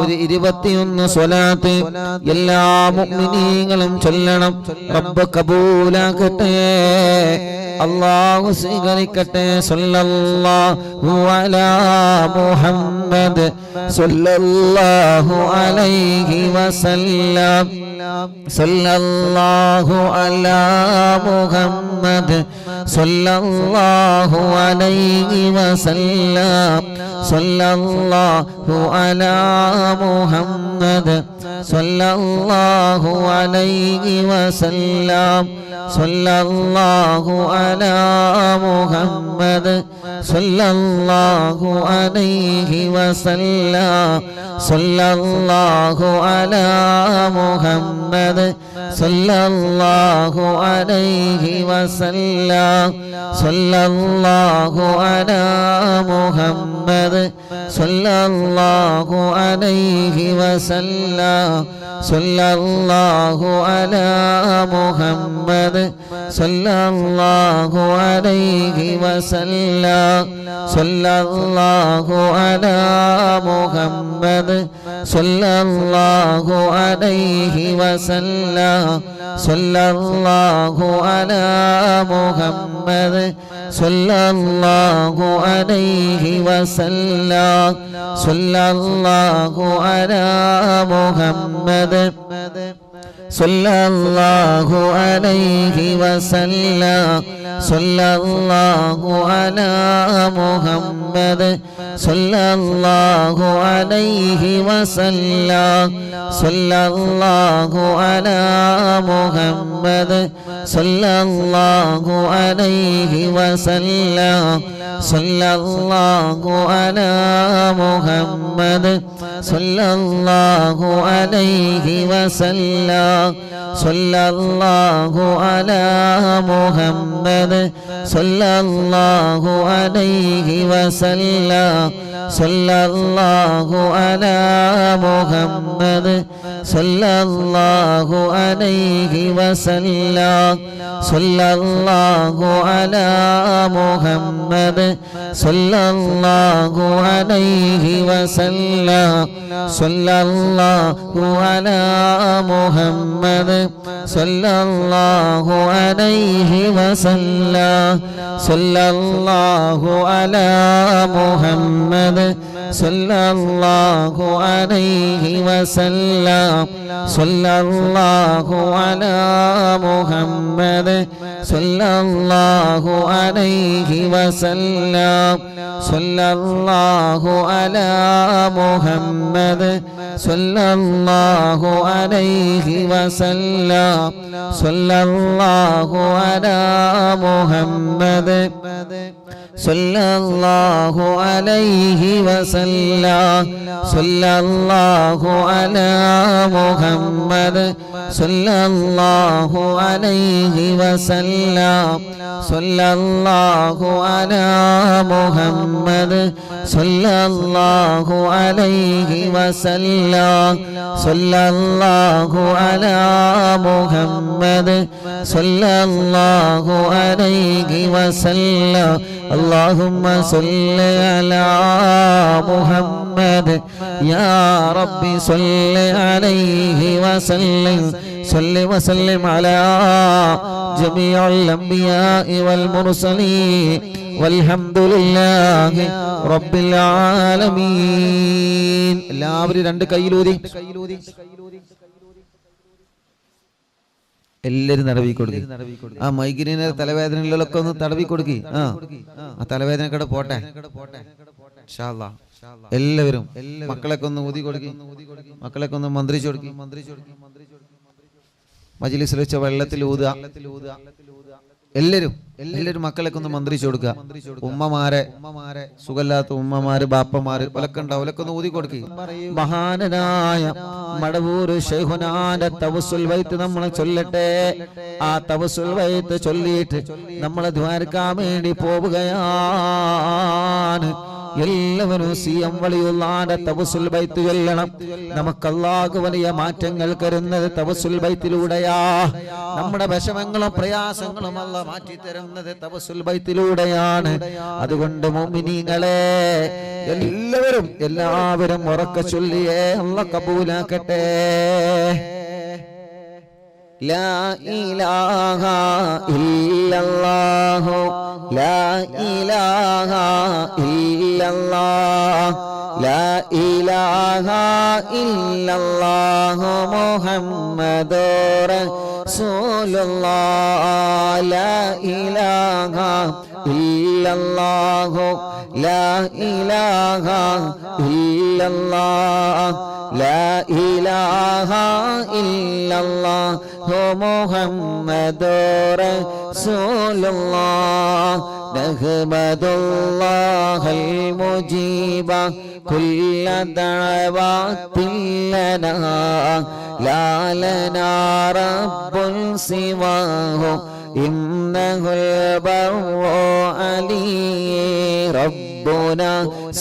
[SPEAKER 1] ഒരു 21 സ്വലാത്ത് എല്ലാ മുഅ്മിനീങ്ങളും ചൊല്ലണം. റബ്ബ് കബൂലാക്കട്ടെ, അല്ലാഹു സ്വീകരിക്കട്ടെ. സല്ലല്ലാഹു അലാ മുഹമ്മദ് സല്ലല്ലാഹു അലൈഹി വസല്ലം. സല്ലല്ലാഹു അലാ മുഹമ്മദ് സല്ലല്ലാഹു അലൈഹി വസല്ലം. സല്ലല്ലാഹു അലാ മുഹമ്മദ് സല്ലല്ലാഹു അലൈഹി വസല്ലം. സല്ലല്ലാഹു അലാ മുഹമ്മദ് സല്ലല്ലാഹു അലൈഹി വസല്ലം. സല്ലല്ലാഹു അലാ മുഹമ്മദ് സല്ലല്ലാഹു അലൈഹി വസല്ലം. സല്ലല്ലാഹു അലാ മുഹമ്മദ് സല്ലല്ലാഹു അലൈഹി വസല്ലം. സല്ലല്ലാഹു അലാ മുഹമ്മദ് സല്ലല്ലാഹു അലൈഹി വസല്ലം. സല്ലല്ലാഹു അലാ മുഹമ്മദ് സല്ലല്ലാഹു അലൈഹി വസല്ലം. സല്ലല്ലാഹു അലാ മുഹമ്മദ് സല്ലല്ലാഹു അലൈഹി വസല്ലം. സല്ലല്ലാഹു അലാ മുഹമ്മദ് സല്ലല്ലാഹു അലൈഹി വസല്ലം. സല്ലല്ലാഹു അലാ മുഹമ്മദ് സല്ലല്ലാഹു അലൈഹി വസല്ലം. സല്ലല്ലാഹു അലാ മുഹമ്മദ് സല്ലല്ലാഹു അലൈഹി വസല്ലം. സല്ലല്ലാഹു അലാ മുഹമ്മദ് സല്ലല്ലാഹു അലൈഹി വസല്ലം. സല്ലല്ലാഹു അലാ മുഹമ്മദ് സല്ലല്ലാഹു അലൈഹി വസല്ലം. സല്ലല്ലാഹു അലാ മുഹമ്മദ് സല്ലല്ലാഹു അലൈഹി വസല്ലം. സല്ലല്ലാഹു അലാ മുഹമ്മദ് സല്ലല്ലാഹു അലൈഹി വസല്ലം. സല്ലല്ലാഹു അലാ മുഹമ്മദ് സല്ലല്ലാഹു അലൈഹി വസല്ലം. സല്ലല്ലാഹു അലാ മുഹമ്മദ് സല്ലല്ലാഹു അലൈഹി വസല്ലം. സല്ലല്ലാഹു അലാ മുഹമ്മദ് സല്ലല്ലാഹു അലൈഹി വസല്ലം. സല്ലല്ലാഹു അലാ മുഹമ്മദ് സല്ലല്ലാഹു അലൈഹി വസല്ലം. സല്ലല്ലാഹു അലാ മുഹമ്മദ് സല്ലല്ലാഹു അലൈഹി വസല്ലം. സല്ലല്ലാഹു അലാ മുഹമ്മദ് സല്ലല്ലാഹു അലൈഹി വസല്ലം. സല്ലല്ലാഹു അലാ മുഹമ്മദ് സല്ലല്ലാഹു അലൈഹി വസല്ലം. സല്ലല്ലാഹു അലാ മുഹമ്മദ് സല്ലല്ലാഹു അലൈഹി വസല്ലം. اللهم صل على محمد يا ربي صل عليه وسلم. صل وسلم على جميع الأنبياء والمرسلين والحمد لله رب العالمين. എല്ലാവരും രണ്ട് കൈയിലൂതി എല്ലാരും തടവി കൊടുക്കി. ആ മൈഗ്രീന് തലവേദനകളിലൊക്കെ ഒന്ന് തടവി കൊടുക്കി. ആ തലവേദനക്കടെ പോട്ടെ. എല്ലാവരും മക്കളൊക്കെ ഒന്ന് ഊതി കൊടുക്കി, മക്കളൊക്കെ ഒന്ന് മന്ത്രിച്ചു കൊടുക്കി. മജ്‌ലിസിൽ വെച്ച വെള്ളത്തിൽ ഊതുക. എല്ലാരും മക്കളൊക്കെ ഒന്ന് മന്ത്രിച്ചു കൊടുക്കുക. ഉമ്മമാരെ സുഖല്ലാത്ത ഉമ്മമാര് ബാപ്പമാര് ഒലക്കെ ഉണ്ടാവും, ഒലക്കെ ഒന്ന് ഊതി കൊടുക്കുക. മഹാനായ മടവൂര് ശൈഖുനാന്റെ തവസ്സുൽ ബൈത്ത് നമ്മൾ ചൊല്ലട്ടെ. ആ തവസ്സുൽ ബൈത്ത് ചൊല്ലിയിട്ട് നമ്മൾ ദ്വാരക്കാൻ വേണ്ടി പോവുകയാണ്. എല്ലാവരും സിഎം വലിയുള്ളാന്റെ തവസ്സുൽ ബൈത്ത് ചൊല്ലണം. നമുക്ക് അല്ലാഹു വലിയ മാറ്റങ്ങൾ തരുന്നത് തവസ്സുൽ ബൈത്തിലൂടെയാ. നമ്മുടെ വിഷമങ്ങളും പ്രയാസങ്ങളും അല്ലാഹ് മാറ്റി തരുന്നത് തവസ്സുൽ ബൈത്തിലൂടെയാണ്. അതുകൊണ്ട് മുഅ്മിനീങ്ങളെ എല്ലാവരും ഉറക്കെ ചൊല്ലിയേ അല്ലാഹ് കബൂലാക്കട്ടെ. لا إله إلا الله لا إله إلا الله لا إله إلا الله محمد رسول الله لا إله إلا الله لا إله إلا الله لا إله إلا الله محمد رسول الله نحمد الله المجيب كل دعوات لنا لا لنا رب سواه إنه البر علي ربنا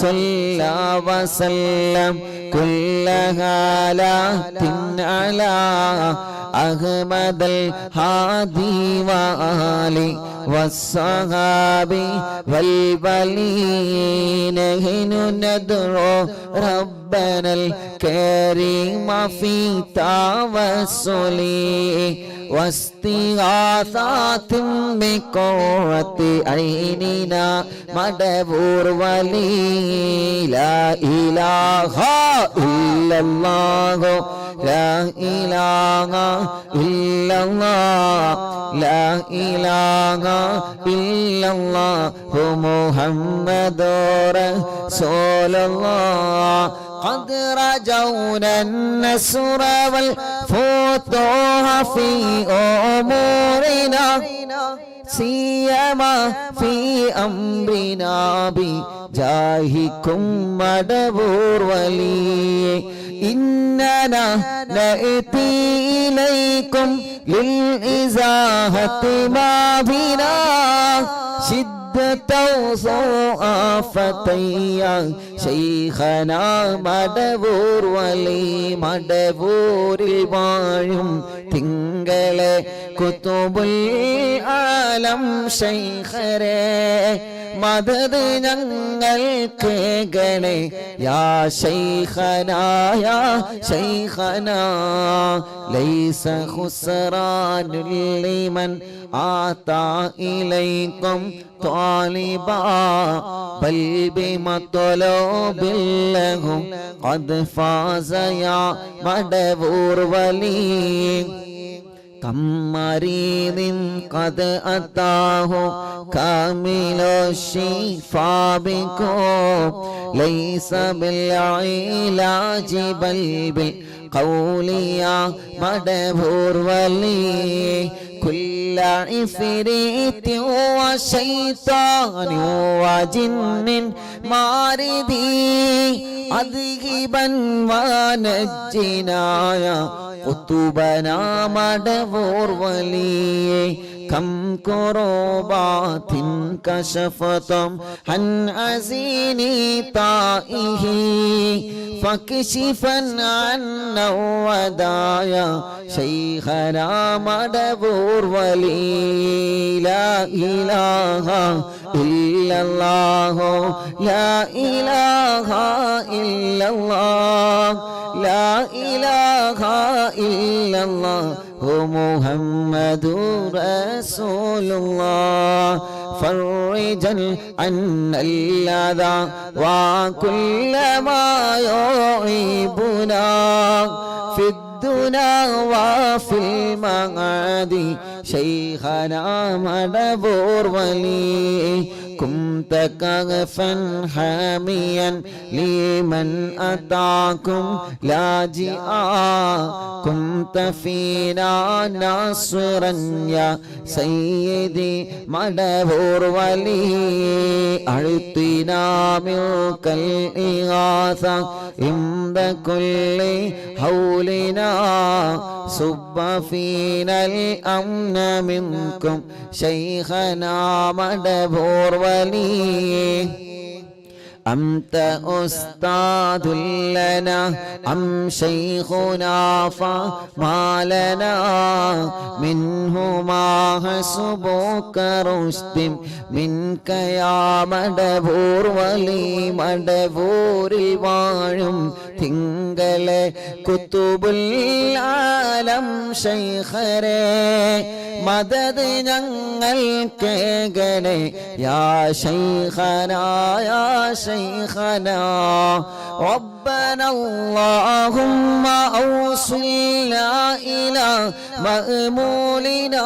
[SPEAKER 1] صلى وسلم كل حالات على أحمد الهادي وآله والصحابي والبلين نحن ندعو ربنا الكريم في توسلي واستغاثات بقرة عيننا مدبور ولي لا إله إلا الله لا إله إلا الله لا إله إلا الله محمد رسول الله قد رجونا النصر والفتوح في أمورنا سيما في أمرنا بجاهكم مدبور ولي إننا نأتي إليكم للإزاحة ما بنا شدة وصوافة شيخنا مدبور ولي مدبور البايم തിങ്കളെ കുതുബുൽ ആലം ശൈഖരേ മദദ് ഞങ്ങൾക്ക് ഗണേ യാ ശൈഖനാ യാ ശൈഖനാ ലൈസ ഖുസ്റാനുൽ ലിമൻ ആതാ ഇലൈക്കും ത്വാലിബാ ബൽ ബിമത്ലൂബിൽ ലഹും ഖദ് ഫാസ യാ മദബൂർ വലി كم مريض قد أتاه كامل الشفاء بكم ليس بالعلاج بل بالقول يا مدبور ولي كل عفريت وشيطان وجن ماردي أذهبا ونجنا يا قطبنا مدبور ولي كم كربات كشفتم عن أزيني طائه فاكشفا عنا ودايا شيخنا مدبور ولي لا إله إلا الله لا إله إلا الله لا إله إلا الله محمد رسول الله فرجا عنا الأذى وكل ما يعيبنا في الدنيا وفي المعاد شيخنا مدبور ولي كنت كغفا حاميا لمن أتاكم لاجئا كنت فينا ناصرا يا سيدي مدبور ولي أعطنا منك الإغاثة عند كل حولنا صب فينا الأمن منكم شيخنا مدبور ولي أنت أستاذ لنا أم شيخنا فما لنا منه ما حسبك رشد منك يا മടവൂർ വലി മടവൂരിൽ വാഴും തിങ്കളെ കുത്തുബുൽ ആലം ശൈഖരേ മദദ് ഞങ്ങൾക്കേകണേ യാ ശൈഖനാ യാ ശൈഖനാ ربنا اللهم أوصلنا إلى مأمولنا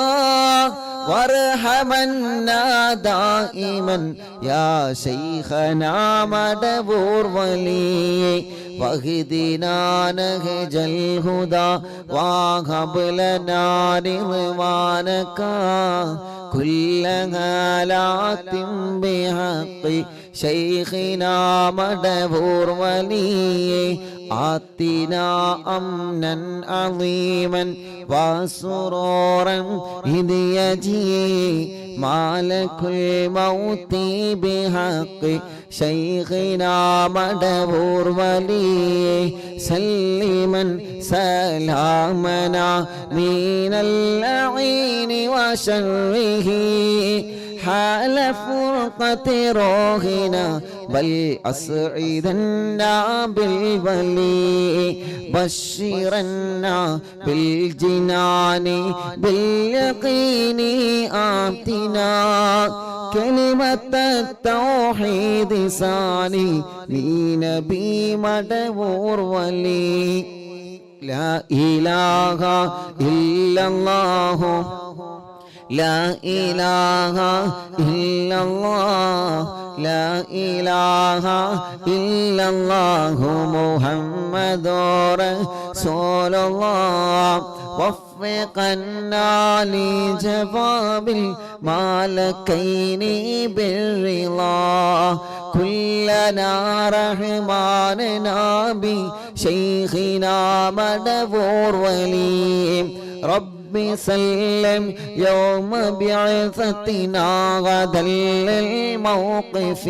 [SPEAKER 1] وارحمنا دائما يا شيخنا مدبور ولي واهدنا نهج الهدى وهب لنا رضوانك كل هالات بحق شيخنا مدبور ولي آتنا أمنا عظيما وسرورا إذ يجي مالك الموت بحق شيخنا مدبور ولي سلما سلامنا من اللعين وشره حال فرقة روحنا بل أسعدنا بالولي بشرنا بالجنان باليقين آتنا كلمة التوحيد ثاني لنبي مدبور ولي لا إله إلا الله لا إله إلا الله لا إله إلا الله محمد رسول الله وفقنا لجواب المالكين بالرضا كلنا رحماننا بشيخنا مدبور ولي رب سلم يوم بعثتنا غدا للموقف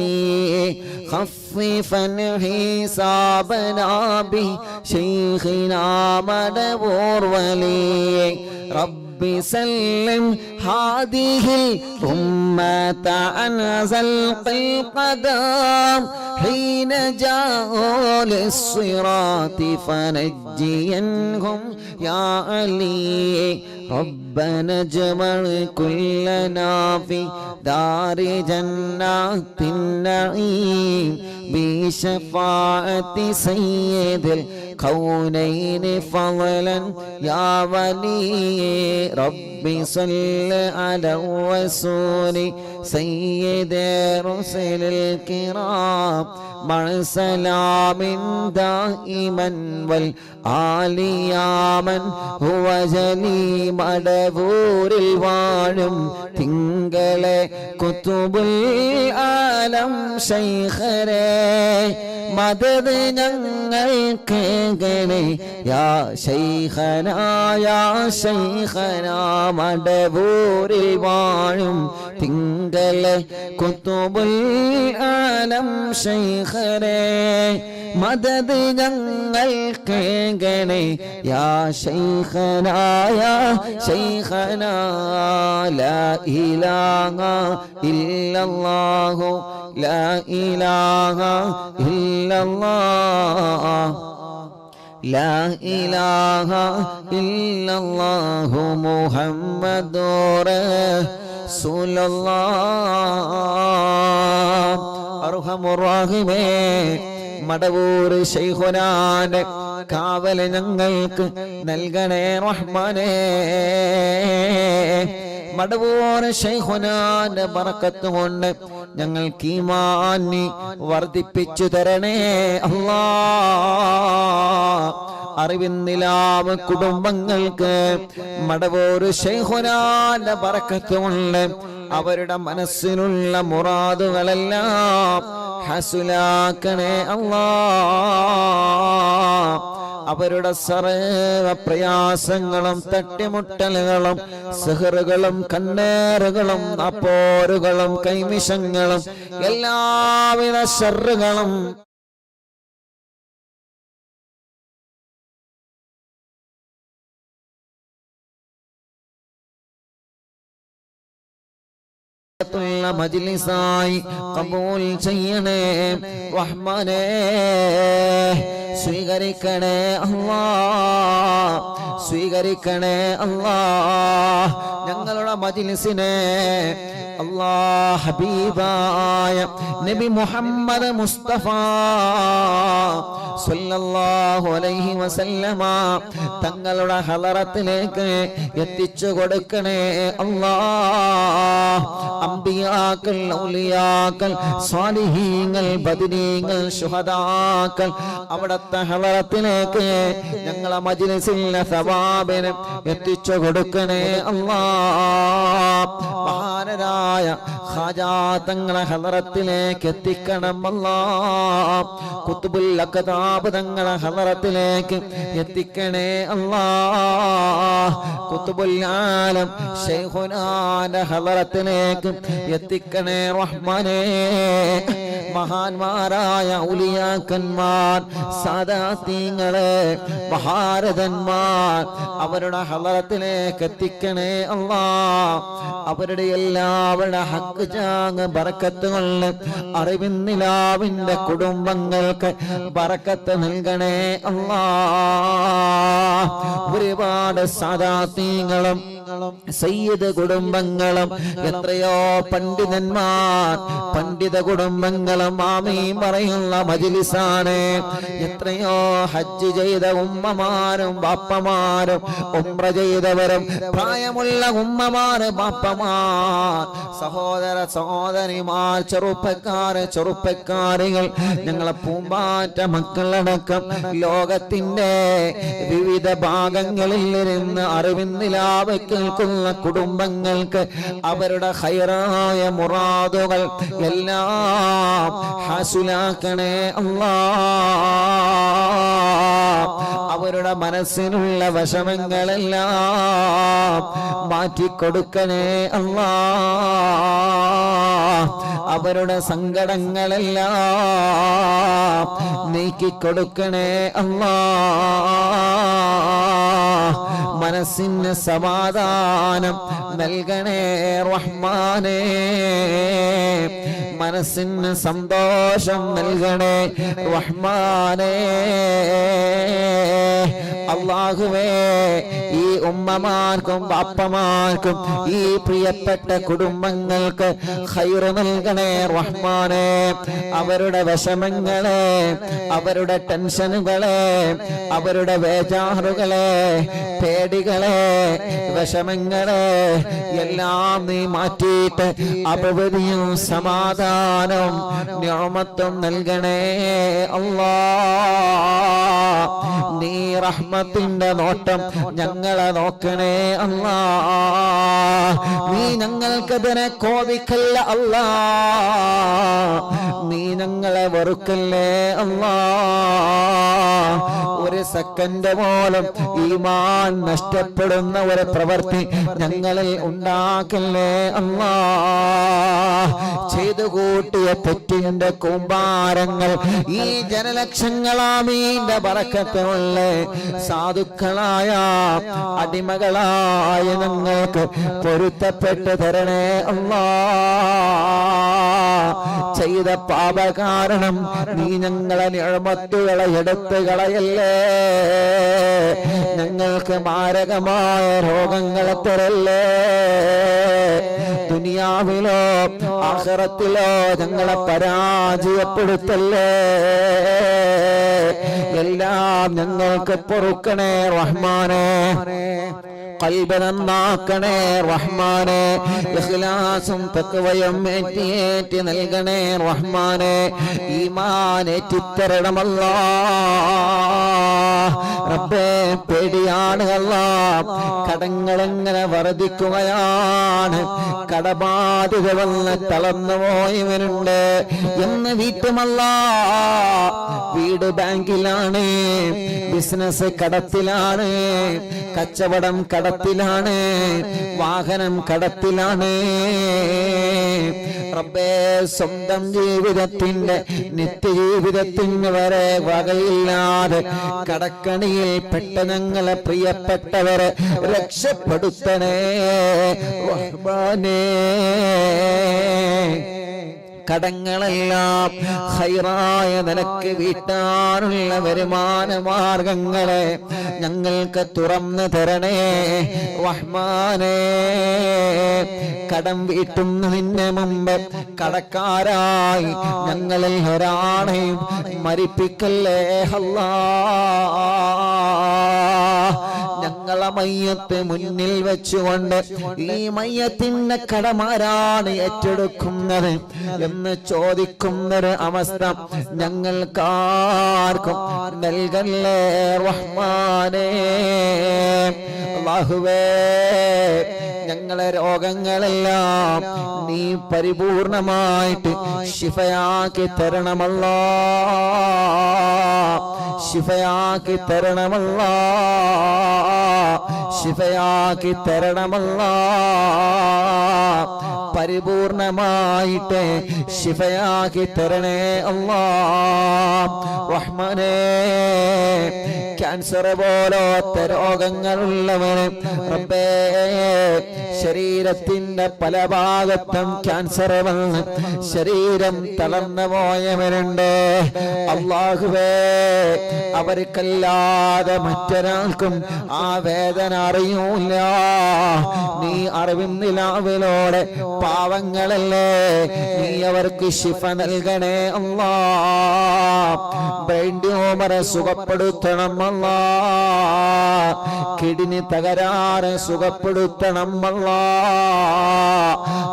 [SPEAKER 1] خففا حسابنا بشيخنا مدبور ولي رب سلم هذه الأمة عن زلق القدم حين جاءوا للصراط فنجينهم يا علي ربنا اجمع كلنا في دار جنات النعيم بشفاعة سيد الكونين فضلا يا ولي رب صل على الرسول سيد رسل الكرام مع سلام دائما والآل يا من هو جلي مدبور الوالم തിങ്കളെ കുത്തുബുൽ ആലം ശൈഖരേ മദദ് ഞങ്ങൾക്കേകണേ യാ ശൈഖനാ യാ ശൈഖനാ മടവൂരിൽ വാഴും തിങ്കളെ കുത്തുബുൽ ആലം ശൈഖരേ മദദ് ഞങ്ങൾക്കേകണേ യാ ശൈഖനാ യാ ശൈഖനാ ലാ ഇലാഹ ഇല്ലല്ലാഹു ലാ ഇലാഹ ഇല്ലല്ലാഹ് ലാ ഇലാഹ ഇല്ലല്ലാഹു മുഹമ്മദുർ റസൂലുള്ളാഹ് അർഹമുർ റഹീമേ മടവൂർ ശൈഖുനാന്റെ കാവല് ഞങ്ങൾക്ക് നൽകണേ റഹ്മാനേ മടവൂർ ശൈഖുനാന്റെ ബറക്കത്ത് കൊണ്ട് ഞങ്ങൾക്ക് ഈമാനി വർദ്ധിപ്പിച്ചു തരണേ അല്ലാഹ് അറിവിന്നിലാവ് കുടുംബങ്ങൾക്ക് മടവൂർ ശൈഖുനാന്റെ ബറക്കത്ത് കൊണ്ട് അവരുടെ മനസ്സിലുള്ള മുറാദുകളെല്ലാം ഹസുലാക്കണേ അല്ലാഹ് അവരുടെ സർവ്വ പ്രയാസങ്ങളും തട്ടിമുട്ടലുകളും സിഹറുകളും കണ്ണേറുകളും അപ്പോരുകളും കൈമിഷങ്ങളും എല്ലാവിധ ശർറുകളും മജ്ലിസായി കബൂൽ ചെയ്യണേ റഹ്മാനേ. സ്വീകരിക്കണേ അല്ലാഹ്, സ്വീകരിക്കണേ അല്ലാഹ് ഞങ്ങളുടെ മജ്ലിസിനെ. അല്ലാഹ് ഹബീബായ നബി മുഹമ്മദ് മുസ്തഫ സല്ലല്ലാഹു അലൈഹി വസല്ലമ തങ്ങളുടെ ഹളറത്തിലേക്ക് എത്തിച്ചു കൊടുക്കണേ അല്ലാഹ്. അംബിയാക്കൾ, ഔലിയാക്കൾ, സ്വാലിഹീങ്ങൾ, ബദരീങ്ങൾ, ശുഹദാക്കൾ അവിടുത്തെ ഹളറത്തിലേക്ക് ഞങ്ങളെ മജ്ലിസിലെ സവാബിനെ എത്തിച്ചു കൊടുക്കണേ അല്ലാഹ്. മഹാനരായ ഖാജാ തങ്ങളെ ഹളറത്തിലേക്ക് എത്തിക്കണം അല്ലാഹ്. ഖുത്ബുൽ അഖ്താബ് തങ്ങളെ ഹളറത്തിലേക്ക് എത്തിക്കണേ അല്ലാഹ്. ഖുത്ബുൽ ആലം ശൈഖുനാന്റെ ഹളറത്തിലേക്ക് എത്തിക്കണേ റഹ്മാനേ. മഹാന്മാരായ ഔലിയാക്കന്മാർ, സാദാത്തീങ്ങളെ, മഹാരഥന്മാർ അവരുടെ ഹളറത്തിലേക്ക് എത്തിക്കണേ അല്ലാഹ്. അവരുടെ എല്ലാവരുടെ ഹക്ക് ചാങ് ബറക്കത്ത് കൊണ്ട് അറിവിന്നിലാവിന്റെ കുടുംബങ്ങൾക്ക് ബറക്കത്ത് നൽകണേ അല്ലാഹ്. ഒരുപാട് സാദാത്തീങ്ങളും സയ്യിദ് കുടുംബങ്ങളും എത്രയോ പണ്ഡിതന്മാർ, പണ്ഡിത കുടുംബങ്ങളും ആമീൻ പറയുന്ന മജ്ലിസാണ്. എത്രയോ ഹജ്ജ് ചെയ്ത ഉമ്മമാരും ബാപ്പമാരും, ഉംറ ചെയ്തവരും, പ്രായമുള്ള ഉമ്മമാര്, ബാപ്പമാർ, സഹോദര സഹോദരിമാർ, ചെറുപ്പക്കാരികൾ, ഞങ്ങളെ പൂമ്പാറ്റ മക്കളടക്കം ലോകത്തിന്റെ വിവിധ ഭാഗങ്ങളിൽ ഇരുന്ന് അറിവിന്നിലാവ് കേൾക്കുന്ന കുടുംബങ്ങൾക്ക് അവരുടെ ഖൈറായ മുറാദുകൾ എല്ലാം ഹാസിലാക്കണേ അല്ലാഹ്. അവരുടെ മനസ്സിനുള്ള വിഷമങ്ങളെല്ലാം മാറ്റിക്കൊടുക്കണേ അല്ലാഹ്. അവരുടെ സങ്കടങ്ങളെല്ലാം നീക്കിക്കൊടുക്കണേ അല്ലാഹ്. മനസ്സിന് സമാധാനം നൽകണേ റഹ്മാനേ. മനസ്സിന് സന്തോഷം നൽകണേ റഹ്മാനേ. അല്ലാഹുവേ, ഈ ഉമ്മമാർക്കും ബാപ്പമാർക്കും ഈ പ്രിയപ്പെട്ട കുടുംബങ്ങൾക്ക് ഖൈർ നൽകണേ റഹ്മാനേ. അവരുടെ വിഷമങ്ങളെ, അവരുടെ ടെൻഷനുകളെ, അവരുടെ വേജാറുകളെ, പേടികളെ, വിഷമങ്ങളെ എല്ലാം നീ മാറ്റിയിട്ട് അഭിവൃദ്ധിയും സമാധാനവും നിഅമത്തും നൽകണേ അല്ലാഹ്. നീ റഹ്മത്തിന്റെ നോട്ടം ഞങ്ങളെ നോക്കണേ അല്ലാഹ്. നീ ഞങ്ങൾക്കെതിരെ കോപിക്കല്ല അല്ലാഹ്. നീ ഞങ്ങളെ വെറുക്കല്ലേ അല്ലാഹ്. ഒരു സെക്കൻഡ് പോലും ഈമാൻ നഷ്ടപ്പെടുന്ന ഒരു പ്രവൃത്തി ഞങ്ങളിൽ ഉണ്ടാക്കല്ലേ അല്ലാഹ്. ചെയ്തു കൂട്ടിയ തെറ്റിന്റെ കൂമ്പാരങ്ങൾ ഈ ജനലക്ഷങ്ങളാമീന്റെ ബറക്കത്തുള്ള സാധുക്കളായ അടിമകളായ ഞങ്ങൾക്ക് പൊരുത്തപ്പെട്ടു തരണേ അല്ലാഹ്. ചെയ്ത പാപ കാരണം നീ ഞങ്ങളെ നിഅമത്തുകളെ എടുത്തു കളയല്ലേ. ഞങ്ങൾക്ക് മാരകമായ രോഗങ്ങളെ തരല്ലേ. ദുനിയാവിലോ ആഖിറത്തിലോ ഞങ്ങളെ പരാജയപ്പെടുത്തല്ലേ. എല്ലാം ഞങ്ങൾക്ക് പൊറുക്കണേ റഹ്മാനേ. ഖൽബ് നന്നാക്കണേ റഹ്മാനേ. ഇഖ്ലാസും തഖ്വയും ഏറ്റി നൽകണേ റഹ്മാനേ. ഈമാൻ ഏറ്റിത്തരണം അല്ലാഹ്. റബ്ബേ, പേടിയാണ് അല്ലാഹ്. കടങ്ങൾ എങ്ങനെ വർദ്ധിക്കുകയാണ്, കടബാധ്യത വന്ന് തളർന്നു പോയവരുണ്ട് എന്ന് വീട്ടുമല്ല. വീട് ബാങ്കിലാണ്, ബിസിനസ് കടത്തിലാണ്, കച്ചവടം കടത്തിലാണ്, വാഹനം കടത്തിലാണ്. റബ്ബേ, സ്വന്തം ജീവിതത്തിന്റെ നിത്യജീവിതത്തിന് വരെ വകയില്ലാതെ കടക്കണിയിൽ പെട്ട ഞങ്ങളെ പ്രിയപ്പെട്ടവരെ രക്ഷപ്പെടുത്തണേ റഹ്മാനേ. കടങ്ങളെല്ലാം ഖൈറായ നിലക്ക് വീട്ടാനുള്ള വരുമാന മാർഗങ്ങളെ ഞങ്ങൾക്ക് തുറന്നു തരണേ റഹ്മാനേ. കടം വീട്ടുന്നതിന് മുമ്പ് കടക്കാരായി ഞങ്ങളിൽ ഒരാളെയും മരിപ്പിക്കല്ലേ അല്ലാഹ്. ഞങ്ങളെ മയ്യത്ത് മുന്നിൽ വെച്ചുകൊണ്ട് ഈ മയ്യത്തിന്റെ കടമാരാണ് ഏറ്റെടുക്കുന്നത് എന്ന് ചോദിക്കുന്നൊരു അവസ്ഥ ഞങ്ങൾക്കാർക്കും നൽകല്ലേ റഹ്മാനേ. അല്ലാഹുവേ, ഞങ്ങളെ രോഗങ്ങളെല്ലാം നീ പരിപൂർണമായിട്ട് ശിഫയാക്കി തരണമല്ലാ, ശിഫയാക്കി തരണമല്ലാ, ശിഫയാക്കി തരണമല്ലാ. പരിപൂർണമായിട്ട് ശിഫയാക്കി തരണേ അല്ലാഹ് റഹ്മാനേ. ക്യാൻസർ പോലത്തെ രോഗങ്ങളുള്ളവന് റബ്ബേ, ശരീരത്തിന്റെ പല ഭാഗത്തും ക്യാൻസർ വന്ന് ശരീരം തളർന്നു പോയവരുണ്ട്. അല്ലാഹുവേ, അവർക്കല്ലാതെ മറ്റൊരാൾക്കും ആ വേദന അറിയൂല. നീ അറിവിൻ നിലാവിലൂടെ പാവങ്ങളല്ലേ, നീ അവർക്ക് ശിഫ നൽകണേ അല്ലാഹ്. ബ്രെയിൻ ട്യൂമർ സുഖപ്പെടുത്തണം അല്ലാഹ്, കിഡ്നി തകരാറ് സുഖപ്പെടുത്തണം അല്ലാഹ്.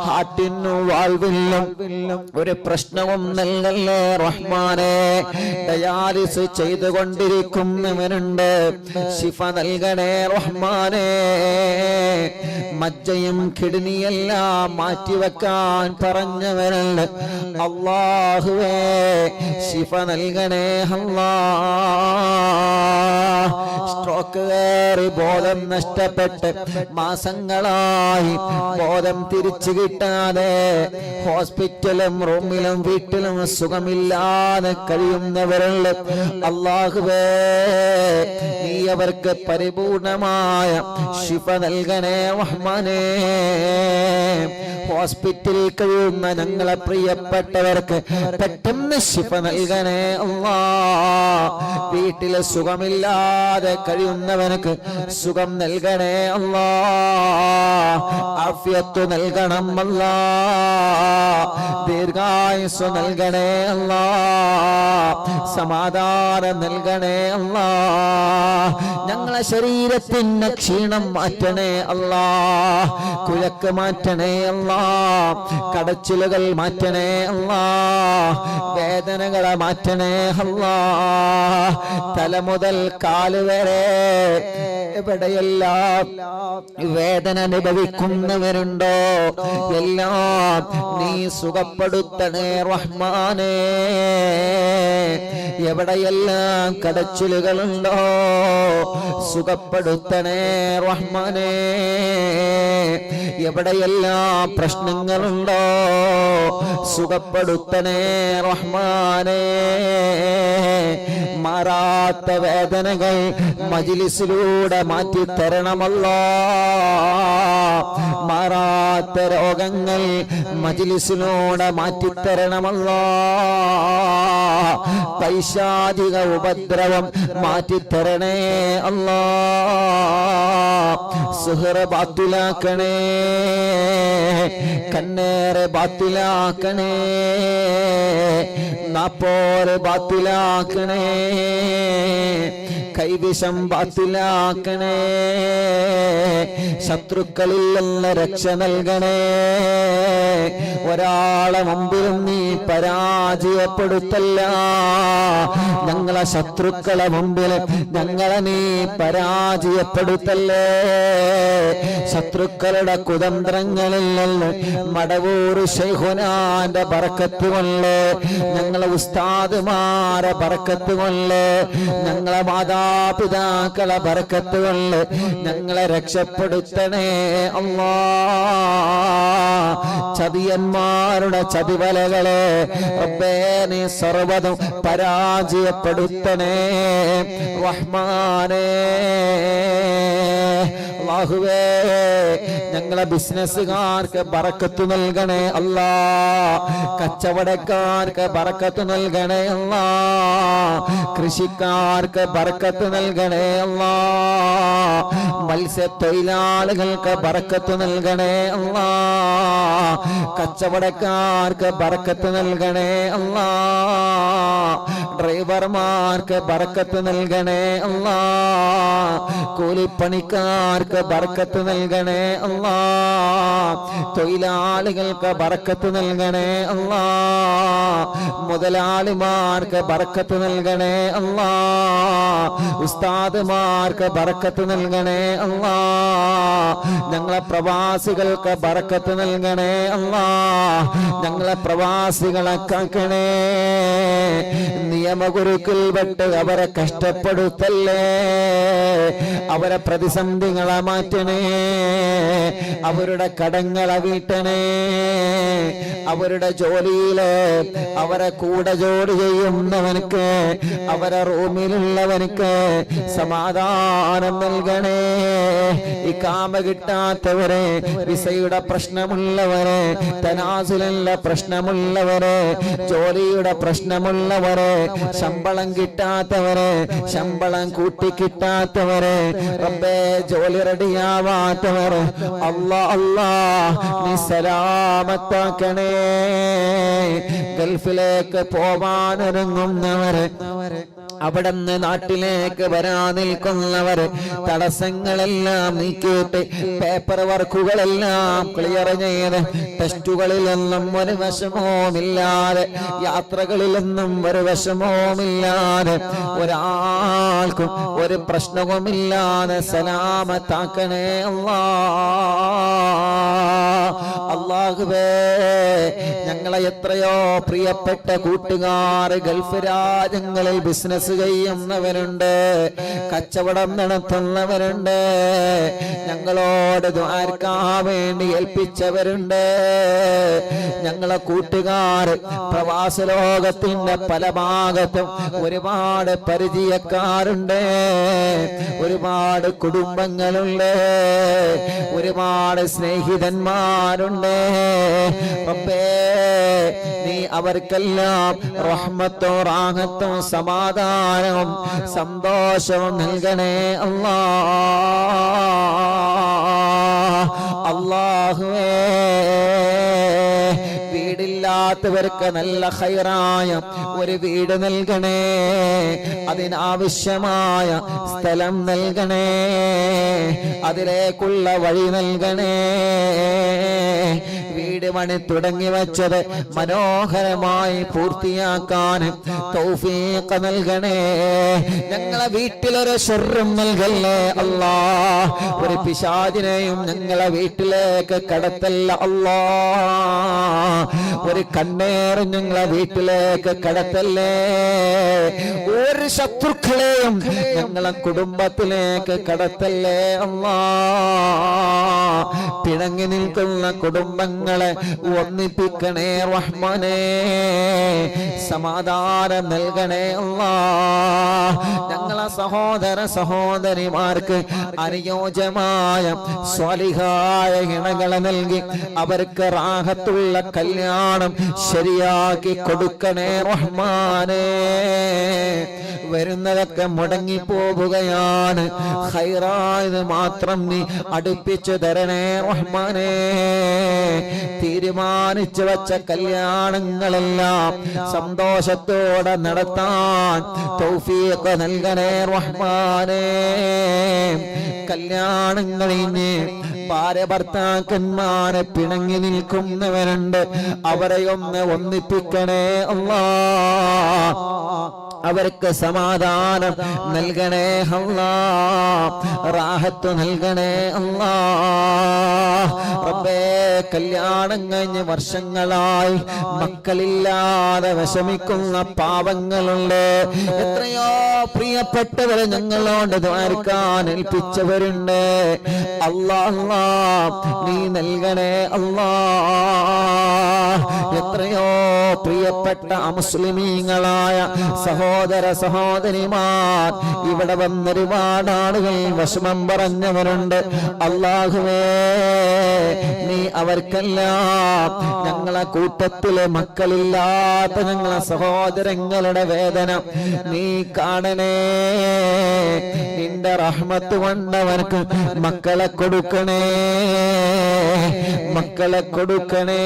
[SPEAKER 1] ഹാർട്ടിനും വാൾവിനും ഒരു പ്രശ്നവും നൽകല്ലേ റഹ്മാനേ. ഡയാലിസ് ചെയ്തുകൊണ്ടിരിക്കുന്നവരുണ്ട്, ശിഫ നൽകണേ റഹ്മാനേ. മജ്ജയും കിഡ്നിയെല്ലാം മാറ്റിവെക്കാൻ പറഞ്ഞവരുണ്ട്, അല്ലാഹുവേ ശിഫ നൽകണേ അല്ലാഹ്. സ്ട്രോക്ക് കയറി ബോധം നഷ്ടപ്പെട്ട് മാസങ്ങളായി ബോധം തിരിച്ചു കിട്ടാതെ ഹോസ്പിറ്റലും റൂമിലും വീട്ടിലും സുഖമില്ലാതെ കഴിയുന്നവരുണ്ട്. അല്ലാഹുവേ, നീ അവർക്ക് പരിപൂർണമായ ശിഫ നൽകണേ റഹ്മാനേ. ഹോസ്പിറ്റലിൽ കഴിയുന്ന ഞങ്ങളെ പ്രിയപ്പെട്ടവർക്ക് പെട്ടെന്ന് ശിഫ നൽകണേ അല്ലാഹ്. വീട്ടിലെ സുഖമില്ലാതെ കഴിയുന്നവർക്ക് സുഖം നൽകണേ അല്ലാഹ്. ആഫിയത്ത് നൽകണം അല്ലാഹ്, ദീർഘായുസ്സ് നൽകണേ അല്ലാഹ്, സമാധാനം നൽകണേ അല്ലാഹ്. ഞങ്ങളെ ശരീരത്തിന് ക്ഷീണം മാറ്റണേ അല്ലാഹ്, കുഴക്ക് മാറ്റണേ അല്ലാഹ്, കടച്ചിലുകൾ മാറ്റണേ അല്ലാഹ്, വേദനകളെ മാറ്റണേ അല്ലാഹ്. തല മുതൽ കാല് വരെ എവിടെയെല്ലാം വേദന അനുഭവിക്കുന്നവരുണ്ടോ എല്ലാം നീ സുഖപ്പെടുത്തണേ റഹ്മാനേ. എവിടെയെല്ലാം കടച്ചിലുകളുണ്ടോ സുഖപ്പെടുത്തണേ റഹ്മാനേ. എവിടെയെല്ലാം പ്രശ്നങ്ങളുണ്ടോ സുഖപ്പെടുത്തണേ റഹ്മാനേ. മാറാത്ത വേദനകൾ മജ്‌ലിസിലൂടെ മാറ്റി തരണമല്ലാഹ്. മാറാത്ത രോഗങ്ങൾ മജ്‌ലിസിലൂടെ മാറ്റി തരണമല്ലാഹ്. പൈശാചിക ഉപദ്രവം മാറ്റി തരണേ അല്ലാഹ്. സുഹറ ബാത്തിലാക്കണേ, കണ്ണേറെ ബാത്തിലാക്കണേ, നാപ്പോരെ ബാത്തിലാക്കണേ, കൈവിഷം ബാത്തിലാക്കണേ, ശത്രുക്കളിൽ നിന്ന് രക്ഷ നൽകണേ. ഒരാളെ മുമ്പിലും നീ പരാജയപ്പെടുത്തല്ല. ഞങ്ങളെ ശത്രുക്കളെ മുമ്പിൽ ഞങ്ങളെ നീ പരാജയപ്പെടുത്തല്ലേ. ശത്രുക്കളുടെ കുതന്ത്രങ്ങളിൽ നിന്ന് മടവൂർ ശൈഖുനാന്റെ ബറക്കത്ത് കൊണ്ട്, ഞങ്ങളെ ഉസ്താദുമാരെ ബറക്കത്ത് കൊണ്ട്, ഞങ്ങളെ മാതാപിതാക്കളെ ബറക്കത്ത് കൊണ്ട് ഞങ്ങളെ രക്ഷപ്പെടുത്തണേ അല്ലാ. ചതിയന്മാരുടെ ചതിവലകളെ റബ്ബേ നീ സർവ്വതും പരാജയപ്പെടുത്തണേ റഹ്മാനേ. അല്ലാഹുവേ ഞങ്ങളെ ബിസിനസ്സുകാർക്ക് ബറക്കത്ത് നൽകണേ അല്ലാ. കച്ചവടക്കാർക്ക് ബറക്കത്ത് നൽകണേ അല്ലാ. കൃഷിക്കാർക്ക് ബറക്കത്ത് നൽകണേ അല്ലാ. മത്സ്യത്തൊഴിലാളികൾക്ക് ബറക്കത്ത് നൽകണേ അല്ലാ. കച്ചവടക്കാർക്ക് ബറക്കത്ത് നൽകണേ അല്ലാ. ഡ്രൈവർമാർക്ക് ബറക്കത്ത് നൽകണേ അല്ലാ. കൂലിപ്പണിക്കാർക്ക് ബറക്കത്ത് നൽകണേ അല്ലാ. തൊഴിലാളികൾക്ക് ബറക്കത്ത് നൽകണേ അല്ലാ. മുതലാളിമാർക്ക് ബറക്കത്ത് നൽകണേ അല്ലാ. ഉസ്താദുമാർക്ക് ബറക്കത്ത് നൽകണേ അല്ലാ. ഞങ്ങളെ പ്രവാസികൾക്ക് ബറക്കത്ത് നൽകണേ അല്ലാ. ഞങ്ങളെ പ്രവാസികളെ കാക്കണേ. നിയമഗുരുക്കൾ വിട്ട് അവരെ കഷ്ടപ്പെടുത്തല്ലേ. അവരെ പ്രതിസന്ധികളെ മാറ്റണേ. അവരുടെ കടങ്ങളെ വീട്ടണേ. അവരുടെ ജോലിയില് അവരെ കൂടെ ജോലി ചെയ്യുന്നവനക്ക്, അവരെ റൂമിലുള്ളവനക്ക് സമാധാനം നൽകണേ. ഈ കാമ കിട്ടാത്തവരെ, വിസയുടെ പ്രശ്നമുള്ളവരെ, തനാസുലിന്റെ പ്രശ്നമുള്ളവരെ, ജോലിയുടെ പ്രശ്നമുള്ളവരെ, ശമ്പളം കിട്ടാത്തവരെ, ശമ്പളം കൂട്ടി കിട്ടാത്തവരെ, റബ്ബേ ജോലി റെഡിയാവാത്തവരെ അല്ലാ അല്ലാ നീ സലാമത്താക്കണേ. ഗൾഫിലേക്ക് പോവാനൊരുങ്ങുന്നവരെ, അവിടുന്ന് നാട്ടിലേക്ക് വരാൻ നിൽക്കുന്നവര് തടസ്സങ്ങളെല്ലാം നീക്കിയിട്ട് പേപ്പർ വർക്കുകളെല്ലാം ക്ലിയർ ചെയ്ത് ടെസ്റ്റുകളിലൊന്നും ഒരു വിഷമവുമില്ലാതെ, യാത്രകളിലൊന്നും ഒരു വിഷമവുമില്ലാതെ, ഒരാൾക്കും ഒരു പ്രശ്നവുമില്ലാതെ സലാമത്താക്കണേ അല്ലാ. അല്ലാഹുവേ ഞങ്ങളെ എത്രയോ പ്രിയപ്പെട്ട കൂട്ടുകാർ ഗൾഫ് രാജ്യങ്ങളിൽ ബിസിനസ് ചെയ്യുന്നവരുണ്ട്, കച്ചവടം നടത്തുന്നവരുണ്ട്, ഞങ്ങളോട് ദുആർക്കാൻ വേണ്ടി ഏൽപ്പിച്ചവരുണ്ട്. ഞങ്ങളെ കൂട്ടുകാർ പ്രവാസ ലോകത്തിന്റെ പല ഭാഗത്തും ഒരുപാട് പരിചയക്കാരുണ്ട്, ഒരുപാട് കുടുംബങ്ങളുണ്ട്, ഒരുപാട് സ്നേഹിതന്മാരുണ്ട്. റബ്ബേ നീ അവർക്കെല്ലാം റഹ്മത്തും റാഹത്തും സമാധാനവും സന്തോഷവും നൽകണേ അല്ലാ. അല്ലാഹുവേ വീടില്ലാത്തവർക്ക് നല്ല ഖൈറായ ഒരു വീട് നൽകണേ. അതിനാവശ്യമായ സ്ഥലം നൽകണേ. അതിലേക്കുള്ള വഴി നൽകണേ. വീട് പണി തുടങ്ങി വെച്ചത് മനോഹരമായി പൂർത്തിയാക്കാൻ തൗഫീഖ് നൽകണേ. ഞങ്ങളെ വീട്ടിലൊരു ശർറും നൽകല്ലേ അല്ലാ. ഒരു പിശാചിനെയും ഞങ്ങളെ വീട്ടിലേക്ക് കടത്തല്ല അല്ലാ. ഒരു കണ്ണേറും ഞങ്ങളെ വീട്ടിലേക്ക് കടത്തല്ലേ. ഒരു ശത്രുക്കളെയും ഞങ്ങളെ കുടുംബത്തിലേക്ക് കടത്തല്ലേ അല്ലാ. പിണങ്ങി നിൽക്കുന്ന കുടുംബങ്ങളെ ഒന്നിപ്പിക്കണേ റഹ്മാനേ. സമാധാനം നൽകണേ അല്ലാ. ഞങ്ങളെ സഹോദര സഹോദരിമാർക്ക് അനുയോജ്യമായ സ്വാലിഹായ ഇണകളെ നൽകി അവർക്ക് റാഹത്തുള്ള കല്യാണം ശരിയാക്കി കൊടുക്കണേ റഹ്മാനേ. വരുന്നതൊക്കെ മുടങ്ങിപ്പോവുകയാണ്, ഖൈറായത് മാത്രം നീ അടുപ്പിച്ചു തരണേ റഹ്മാനേ. തീരുമാനിച്ചു വച്ച കല്യാണങ്ങളെല്ലാം സന്തോഷത്തോടെ നടത്താൻ തൗഫീഖ് നൽകണേ റഹ്മാനേ. കല്യാണം കഴിഞ്ഞ് ഭാര്യ ഭർത്താക്കന്മാരെ പിണങ്ങി നിൽക്കുന്നവരുണ്ട്, അവരെ ഒന്ന് ഒന്നിപ്പിക്കണേ അല്ലാഹ്. അവർക്ക് സമാധാനം നൽകണേ അല്ലാഹ്, റാഹത്ത് നൽകണേ അല്ലാഹ്. റബ്ബേ, കല്യാണം കഴിഞ്ഞ് വർഷങ്ങളായി മക്കളില്ലാതെ വിഷമിക്കുന്ന പാവങ്ങളുണ്ട്. എത്രയോ പ്രിയപ്പെട്ടവരെ ഞങ്ങളോട് ദ്വാരക്കാൻ ഏൽപ്പിച്ചവരുണ്ട്. അല്ലാഹ് നീ നൽകണേ അല്ലാഹ്. എത്രയോ പ്രിയപ്പെട്ട അമുസ്ലിമീങ്ങളായ സഹോദര സഹോദരിമാർ ഇവിടെ വന്നൊരുപാട് ആളുകൾ വിഷമം പറഞ്ഞവരുണ്ട്. അല്ലാഹുവേ, നീ അവർക്കെല്ലാം ഞങ്ങളെ കൂട്ടത്തിലെ മക്കളില്ലാത്ത ഞങ്ങളെ സഹോദരങ്ങളുടെ വേദന നീ കാണണേ. നിന്റെ റഹ്മത്ത് കൊണ്ടവർക്ക് മക്കളെ കൊടുക്കണേ, മക്കളെ കൊടുക്കണേ.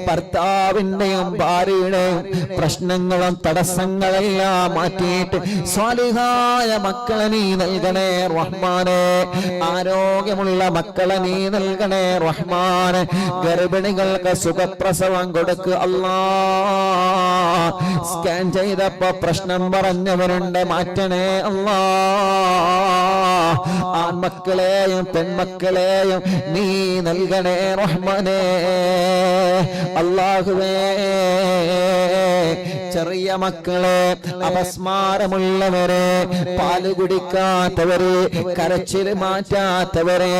[SPEAKER 1] ഭർത്താവിന്റെയും ഭാര്യയുടെയും പ്രശ്നങ്ങളും തടസ്സങ്ങളെല്ലാം മാറ്റിയിട്ട് സ്വാലിഹായ മക്കളെ നീ നൽകണേ റഹ്മാനെ. ആരോഗ്യമുള്ള മക്കളെ നീ നൽകണേ റഹ്മാനെ. ഗർഭിണികൾക്ക് സുഖപ്രസവം കൊടുക്കുക അല്ലാഹ്. സ്കാൻ ചെയ്തപ്പോ പ്രശ്നം പറഞ്ഞവരുണ്ട്, മാറ്റണേ അല്ലാഹ്. ആൺമക്കളെയും പെൺമക്കളെയും നീ നൽകണേ റഹ്മാനെ. അല്ലാഹുവേ, ചെറിയ മക്കളെ, അപസ്മാരമുള്ളവരെ, പാല് കുടിക്കാത്തവരെ, കരച്ചിൽ മാറ്റാത്തവരെ,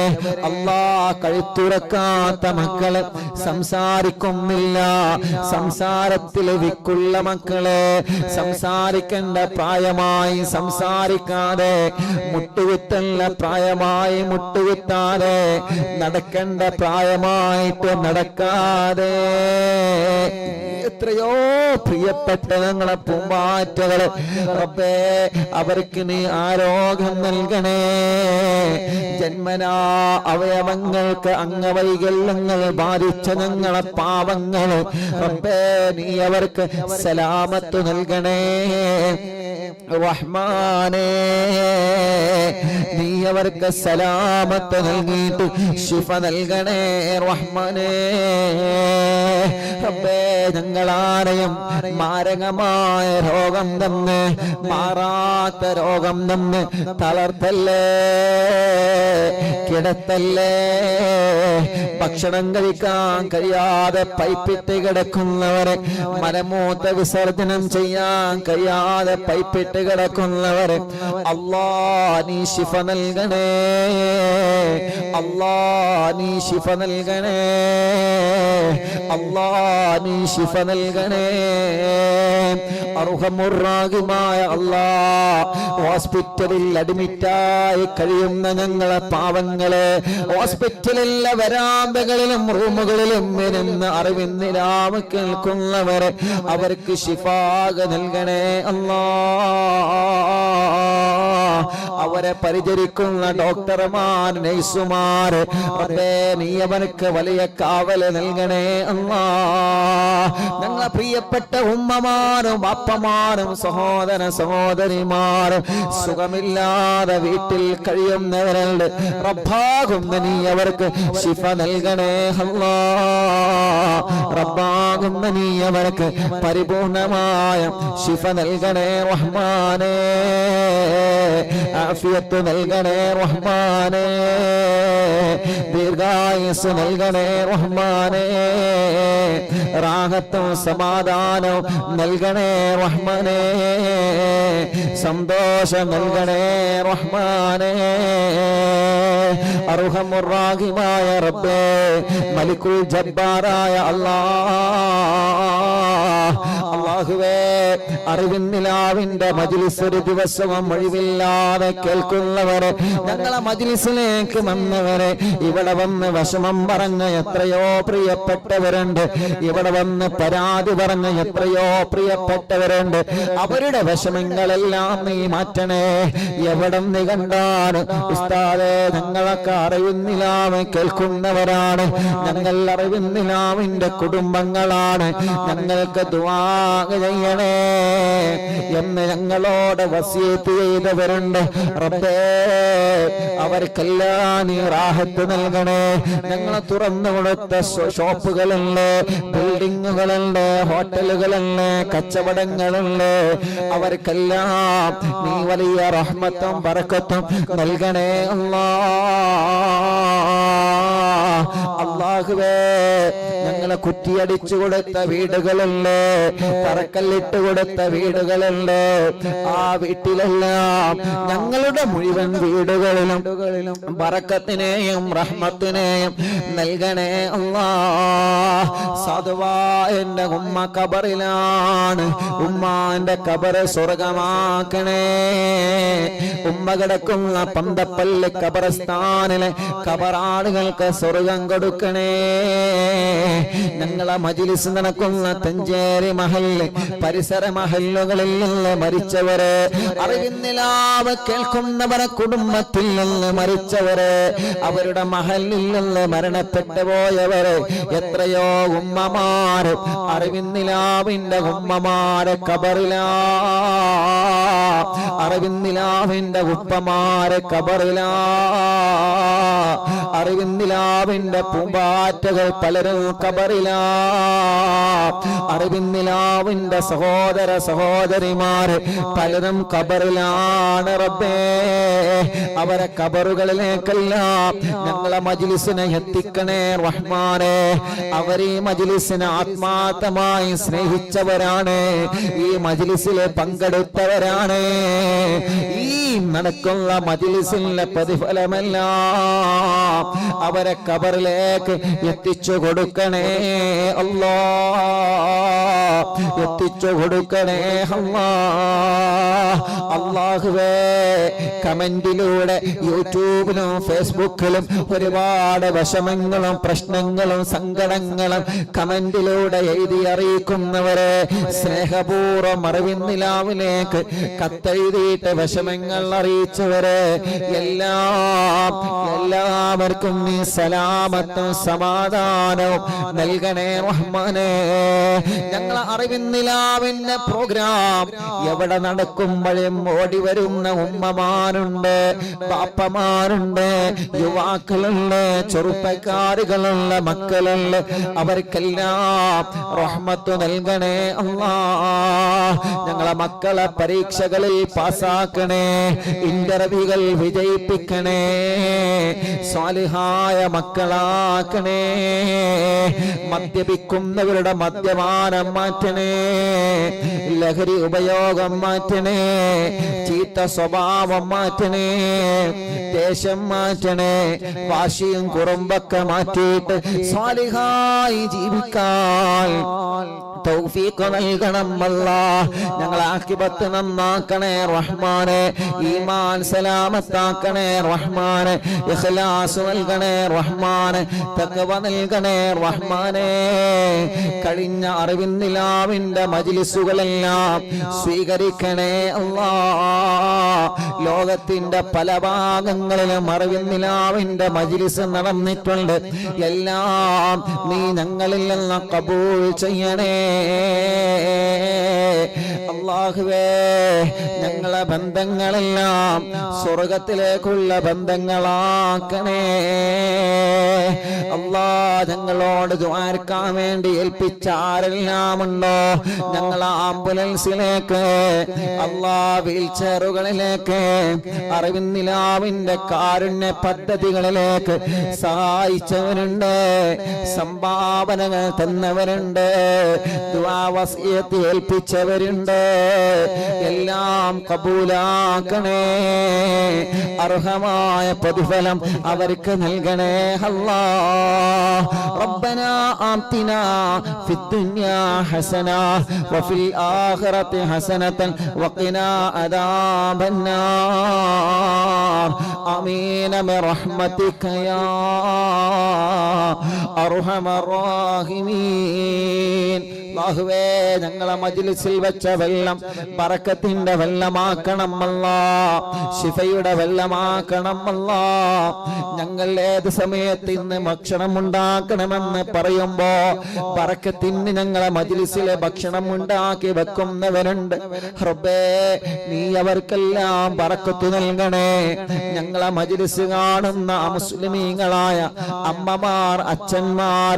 [SPEAKER 1] അല്ലാഹ് കഴുത്തുറക്കാത്ത മക്കളെ, സംസാരിക്കുന്നില്ല, സംസാരത്തിൽ വിക്കുള്ള മക്കളെ, സംസാരിക്കേണ്ട പ്രായമായി സംസാരിക്കാതെ, മുട്ടുകുത്തല്ല പ്രായമായി മുട്ടുകുത്താതെ, നടക്കേണ്ട പ്രായമായിട്ട് നടക്കാതെ, എത്രയോ പ്രിയപ്പെട്ട ഞങ്ങളെ പൂമ്പാറ്റകള് റബ്ബേ, അവർക്ക് നീ ആരോഗ്യം നൽകണേ. ജന്മനാ അവയവങ്ങൾക്ക് അംഗവൈകല്യങ്ങൾ ബാധിച്ച ഞങ്ങളെ പാവങ്ങൾ റബ്ബേ, നീ അവർക്ക് സലാമത്ത് നൽകണേ റഹ്മാനേ. നീ അവർക്ക് സലാമത്ത് നൽകിയിട്ട് ശിഫ നൽകണേ റഹ്മാനേ. റബ്ബേ, ഞങ്ങളാരെയും മാരകമായ രോഗം തന്ന്, മാറാത്ത രോഗം തന്ന് തളർത്തല്ലേ, കിടത്തല്ലേ. ഭക്ഷണം കഴിക്കാൻ കഴിയാതെ പൈപ്പിട്ട് കിടക്കുന്നവരെ, മലമൂത്ര വിസർജനം ചെയ്യാൻ കഴിയാതെ പൈപ്പിട്ട് കിടക്കുന്നവരെ അല്ലാഹ് നീ ശിഫ നൽകണേ, അല്ലാഹ് നീ ശിഫ നൽകണേ, അല്ലാഹ് നീ ശിഫ നൽകണേ. അർഹമുർറാഹിമായ അല്ലാഹ്, ഹോസ്പിറ്റലിൽ അഡ്മിറ്റായി കഴിയുന്ന ഞങ്ങളെ പാവങ്ങളെ, ഹോസ്പിറ്റലിലെ വരാന്തകളിലും റൂമുകളിലും ഇരുന്ന് അറിവിന്നിലാവ് കേൾക്കുന്നവരെ അവർക്ക് ശിഫാക നൽകണേ അല്ലാഹ്. അവരെ പരിചരിക്കുന്ന ഡോക്ടർമാർ, നഴ്സുമാർ റബ്ബേ, നീ അവർക്ക് വലിയ കാവല് നൽകണേ അല്ലാഹ്. ഞങ്ങളെ പ്രിയപ്പെട്ട ഉമ്മമാരും അപ്പമാരും സഹോദര സഹോദരിമാരും സുഖമില്ലാതെ വീട്ടിൽ കഴിയുന്നവരുണ്ട്, റബ്ബാകുന്ന നീ അവർക്ക് ശിഫ നൽകണേ അല്ലാഹ്. റബ്ബാകുന്ന നീ അവർക്ക് പരിപൂർണമായ ശിഫ നൽകണേ റഹ്മാനേ. ആഫിയത്ത് നൽകണേ റഹ്മാനേ, ദീർഘായുസ് നൽകണേ റഹ്മാനേ, റാഹത്തും സമാധാനവും നൽകണേ റഹ്മാനേ, സന്തോഷം നൽകണേ റഹ്മാനേ. അർഹമുർറാഹിമായ റബ്ബേ, മലിക്കുൽ ജബ്ബാറായ അല്ലാഹ്, അല്ലാഹുവേ, അറിവിൻ നിലാവിന്റെ മജ്ലിസ് ഒരു ദിവസവും ഒഴിവില്ലാതെ കേൾക്കുന്നവരെ, ഞങ്ങളെ മജ്ലിസിലേക്ക് വന്നവരെ, ഇവിടെ വന്ന് വിഷമം പറഞ്ഞ എത്രയോ പ്രിയപ്പെട്ടവരുണ്ട്, ഇവിടെ വന്ന് പരാതി പറഞ്ഞ എത്രയോ പ്രിയപ്പെട്ടവരുണ്ട്. അവരുടെ വിഷമങ്ങളെല്ലാം നീ മാറ്റണേ. എവിടെ നീ കണ്ടാണ് ഉസ്താദേ, ഞങ്ങളൊക്കെ അറിവിന്നിലാവ് കേൾക്കുന്നവരാണ്, ഞങ്ങൾ അറിവിന്നിലാവിന്റെ കുടുംബങ്ങളാണ്, ഞങ്ങൾക്ക് ദുആ ചെയ്യണേ എന്ന് ഞങ്ങളോട് വസിയത്ത് ചെയ്തവരുണ്ട്. റബ്ബേ, അവർക്കെല്ലാം നീ റാഹത്ത് നൽകണേ. ഞങ്ങൾ തുറന്നു കൊടുത്ത ഷോപ്പുകളുണ്ട്, ബിൽഡിങ്ങുകളുണ്ട്, ഹോട്ടലുകളുണ്ട്, കച്ചവടങ്ങളുണ്ട്, അവർക്കെല്ലാം നീ വലിയ റഹ്മത്തും ബറക്കത്തും നൽകണേ അല്ലാഹുവേ. ഞങ്ങളെ കുറ്റിയടിച്ചു കൊടുത്ത വീടുകളുണ്ട്, തറക്കല്ലിട്ട് കൊടുത്ത വീടുകളുണ്ട്, ആ വീട്ടിലെല്ലാം ഞങ്ങളുടെ മുഴുവൻ വീടുകളിലും ബറക്കത്തിനെയും റഹ്മത്തിനെയും നൽകണേ അല്ലാഹ്. സാധുവാ എന്റെ ഉമ്മ ഖബറിലാണ്, ഉമ്മാന്റെ ഖബറ് സ്വർഗമാക്കണേ. ഉമ്മ കിടക്കുന്ന പന്തപ്പള്ളി ഖബർസ്ഥാനിലെ ഖബറാളുകൾക്ക് സ്വർഗം കൊടുക്കണേ. ഞങ്ങളെ മജ്ലിസ് നടക്കുന്ന തഞ്ചേരി മഹല്ല് പരിസര മഹല്ലുകളിൽ നിന്ന് മരിച്ചവരെ, അറിവിന്നിലാവ് കേൾക്കുന്നവരെ കുടുംബത്തിൽ നിന്ന് മരിച്ചവരെ, അവരുടെ മഹല്ലിൽ നിന്ന് മരണപ്പെട്ടു പോയവരെ, എത്രയോ ഉമ്മമാര് അറിവിന്നിലാവിന്റെ ഉമ്മമാരെ ഖബറിലാ, അറിവിന്നിലാവിന്റെ ഉപ്പമാരെ ഖബറിലാ, അറിവിന്നിലാവിന്റെ പൂമ്പാറ്റകൾ പലരും ഖബറിലാ, അറിവിന്നിലാവിന്റെ സഹോദര സഹോദരിമാര് പലരും ഖബറിലാണ്. റബ്ബേ, അവരെ ഖബറുകളിലേക്കെല്ലാം ഞങ്ങളെ മജ്ലിസിനെ എത്തിക്കണേ റഹ്മാനേ. അവർ ഈ മജ്ലിസിനെ ആത്മാർത്ഥമായി സ്നേഹിച്ചവരാണ്, ഈ മജ്ലിസിൽ പങ്കെടുത്തവരാണ്. ഈ നടക്കുന്ന മജ്ലിസിന്റെ പ്രതിഫലമെല്ലാം അവരെ ഖബറിലേക്ക് എത്തിച്ചു കൊടുക്കണേ അല്ലാഹ്, എത്തിച്ചു കൊടുക്കണേ അല്ലാഹ്. അല്ലാഹുവേ, കമന്റിലൂടെ യൂട്യൂബിലും ഫേസ്ബുക്കിലും ഒരുപാട് വിഷമങ്ങളും പ്രശ്നങ്ങളും സങ്കടങ്ങളും കമന്റിലൂടെ എഴുതി അറിയിക്കുന്നവരെ, സ്നേഹപൂർവ്വം അറിവിന്നിലാവിലേക്ക് കത്തെഴുതിയിട്ട് വിഷമങ്ങൾ അറിയിച്ചവരെ എല്ലാവർക്കും നീ സലാമത്തും സമാധാനവും നൽകണേ റഹ്മാനേ. ഞങ്ങളെ അറിവിന്നിലാവിന്റെ പ്രോഗ്രാം എവിടെ നടക്കുമ്പോഴും ഓടി വരുന്ന ഉമ്മമാരുണ്ട്, പാപ്പമാരുണ്ട്, യുവാക്കളുണ്ട്, ചെറുപ്പക്കാരുകളുള്ള മക്കളുണ്ട്, അവർക്കെല്ലാം റഹ്മത്ത് നൽകണേ അല്ലാഹ്. ഞങ്ങളെ മക്കളെ പരീക്ഷകളിൽ പാസ്സാക്കണേ, ഇന്റർവ്യൂകൾ വിജയിപ്പിക്കണേ, സ്വാലിഹായ മക്കളാക്കണേ. മദ്യപിക്കുന്നവരുടെ മദ്യപാനം മാറ്റണേ, ലഹരി ഉപയോഗം മാറ്റണേ, ചീത്ത സ്വഭാവം മാറ്റണേ, ദേശം മാറ്റണേ, വാശിയും കുറുമ്പൊക്കെ മാറ്റിയിട്ട് സ്വാലിഹായി ജീവിക്കാൻ തൗഫീഖ് നൽകണം അല്ലാഹ്. ഞങ്ങളെ ആഖിബത്ത് നന്നാക്കണേ റഹ്മാനേ, ഈമാൻ സലാമത്താക്കണേ റഹ്മാനേ, ഇഖ്ലാസ് നൽകണേ റഹ്മാനേ, തഖ്വ നൽകണേ റഹ്മാനേ. കഴിഞ്ഞ അറിവിന്നിലാവിന്റെ മജ്ലിസുകളെല്ലാം സ്വീകരിക്കണേ അല്ലാഹ്. ലോകത്തിന്റെ പല ഭാഗങ്ങളിലും അറിവിന്നിലാവിന്റെ മജ്ലിസ് നടന്നിട്ടുണ്ട്, എല്ലാം നീ ഞങ്ങളിൽ നിന്ന് ഖബൂൽ ചെയ്യണേ അല്ലാഹുവേ. ഞങ്ങളെ ബന്ധങ്ങളെല്ലാം സ്വർഗത്തിലേക്കുള്ള ബന്ധങ്ങളാക്കണേ അല്ലാഹ്. ഞങ്ങളോട് ദുആർക്കാൻ വേണ്ടി ഏൽപ്പിച്ച ആരെല്ലാം ഉണ്ടോ, ഞങ്ങൾ ആംബുലൻസിലേക്ക് അല്ലാഹ്, വീൽ ചെയറുകളിലേക്ക്, അറിവിന്നിലാവിന്റെ കാരുണ്യ പദ്ധതികളിലേക്ക് സഹായിച്ചവരുണ്ട്, സംഭാവനകൾ തന്നവരുണ്ട്, ദുആ വസിയത്ത് ഏൽപ്പിച്ചവരുണ്ട്, എല്ലാം കബൂലാക്കണേ. അർഹമായ പ്രതിഫലം അവർക്ക് നൽകണേ അല്ലാഹ്. റബ്ബനാ ആതിനാ ഫിദ്ദുനിയാ ഹസന വഫിൽ ആഖിറതി ഹസനതൻ വഖിനാ അദാബന്നാർ. ആമീൻ ബിറഹ്മതിക യാ അർഹമർ റഹീമീൻ. അല്ലാഹുവേ ഞങ്ങളെ മജ്ലിസിൽ വെച്ച വെള്ളം ബറക്കത്തിന്റെ വെള്ളമാക്കണം അല്ലാഹ്, ശിഫയുടെ വെള്ളമാക്കണം അല്ലാഹ്. ഞങ്ങൾ ഏത് സമയത്ത് ഇന്ന് ഭക്ഷണം ഉണ്ടാക്കണമെന്ന് പറയുമ്പോ ബറക്കത്തിന് ഞങ്ങളെ മജ്ലിസിലെ ഭക്ഷണം ഉണ്ടാക്കി വെക്കുന്നവരുണ്ട്. റബ്ബേ നീ അവർക്കെല്ലാം ബറക്കത്ത് നൽകണേ. ഞങ്ങളെ മജ്ലിസ് കാണുന്ന മുസ്ലിമീങ്ങളായ അമ്മമാർ, അച്ഛന്മാർ,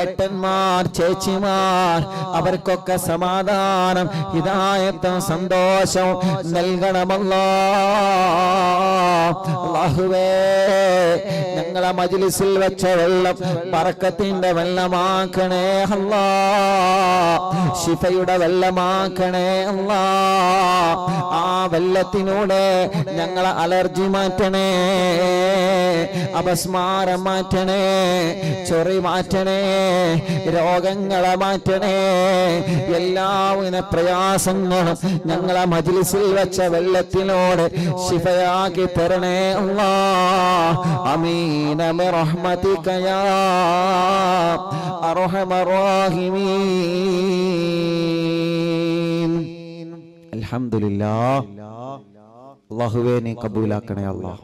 [SPEAKER 1] ഏട്ടന്മാർ, ചേച്ചിമാർ, അവർക്കൊക്കെ സമാധാനം, ഹിദായത്തും സന്തോഷവും നൽകണമല്ലാഹ്. അല്ലാഹുവേ ഞങ്ങളെ മജ്ലിസിൽ വെച്ച വെള്ളം ബറക്കത്തിന്റെ വെള്ളമാക്കണേ അല്ലാഹ്, ശിഫയുടെ വെള്ളമാക്കണേ അല്ലാഹ്. ആ വെള്ളത്തിനൂടെ ഞങ്ങളെ അലർജി മാറ്റണേ, അപസ്മാരം മാറ്റണേ, ചൊറി മാറ്റണേ, രോഗങ്ങളെ മാറ്റണേ, എല്ലാവിധ പ്രയാസങ്ങളും ഞങ്ങളെ മജ്ലിസിൽ വെച്ച വെള്ളത്തിനോട് ശിഫയാക്കി തരണേ അല്ലാഹ്. ആമീൻ ബിറഹ്മതിക യാ അർഹമർ റഹീമീൻ. അൽഹംദുലില്ലാഹ്. അല്ലാഹുവേ നീ കബൂലാക്കണേ അല്ലാഹ്.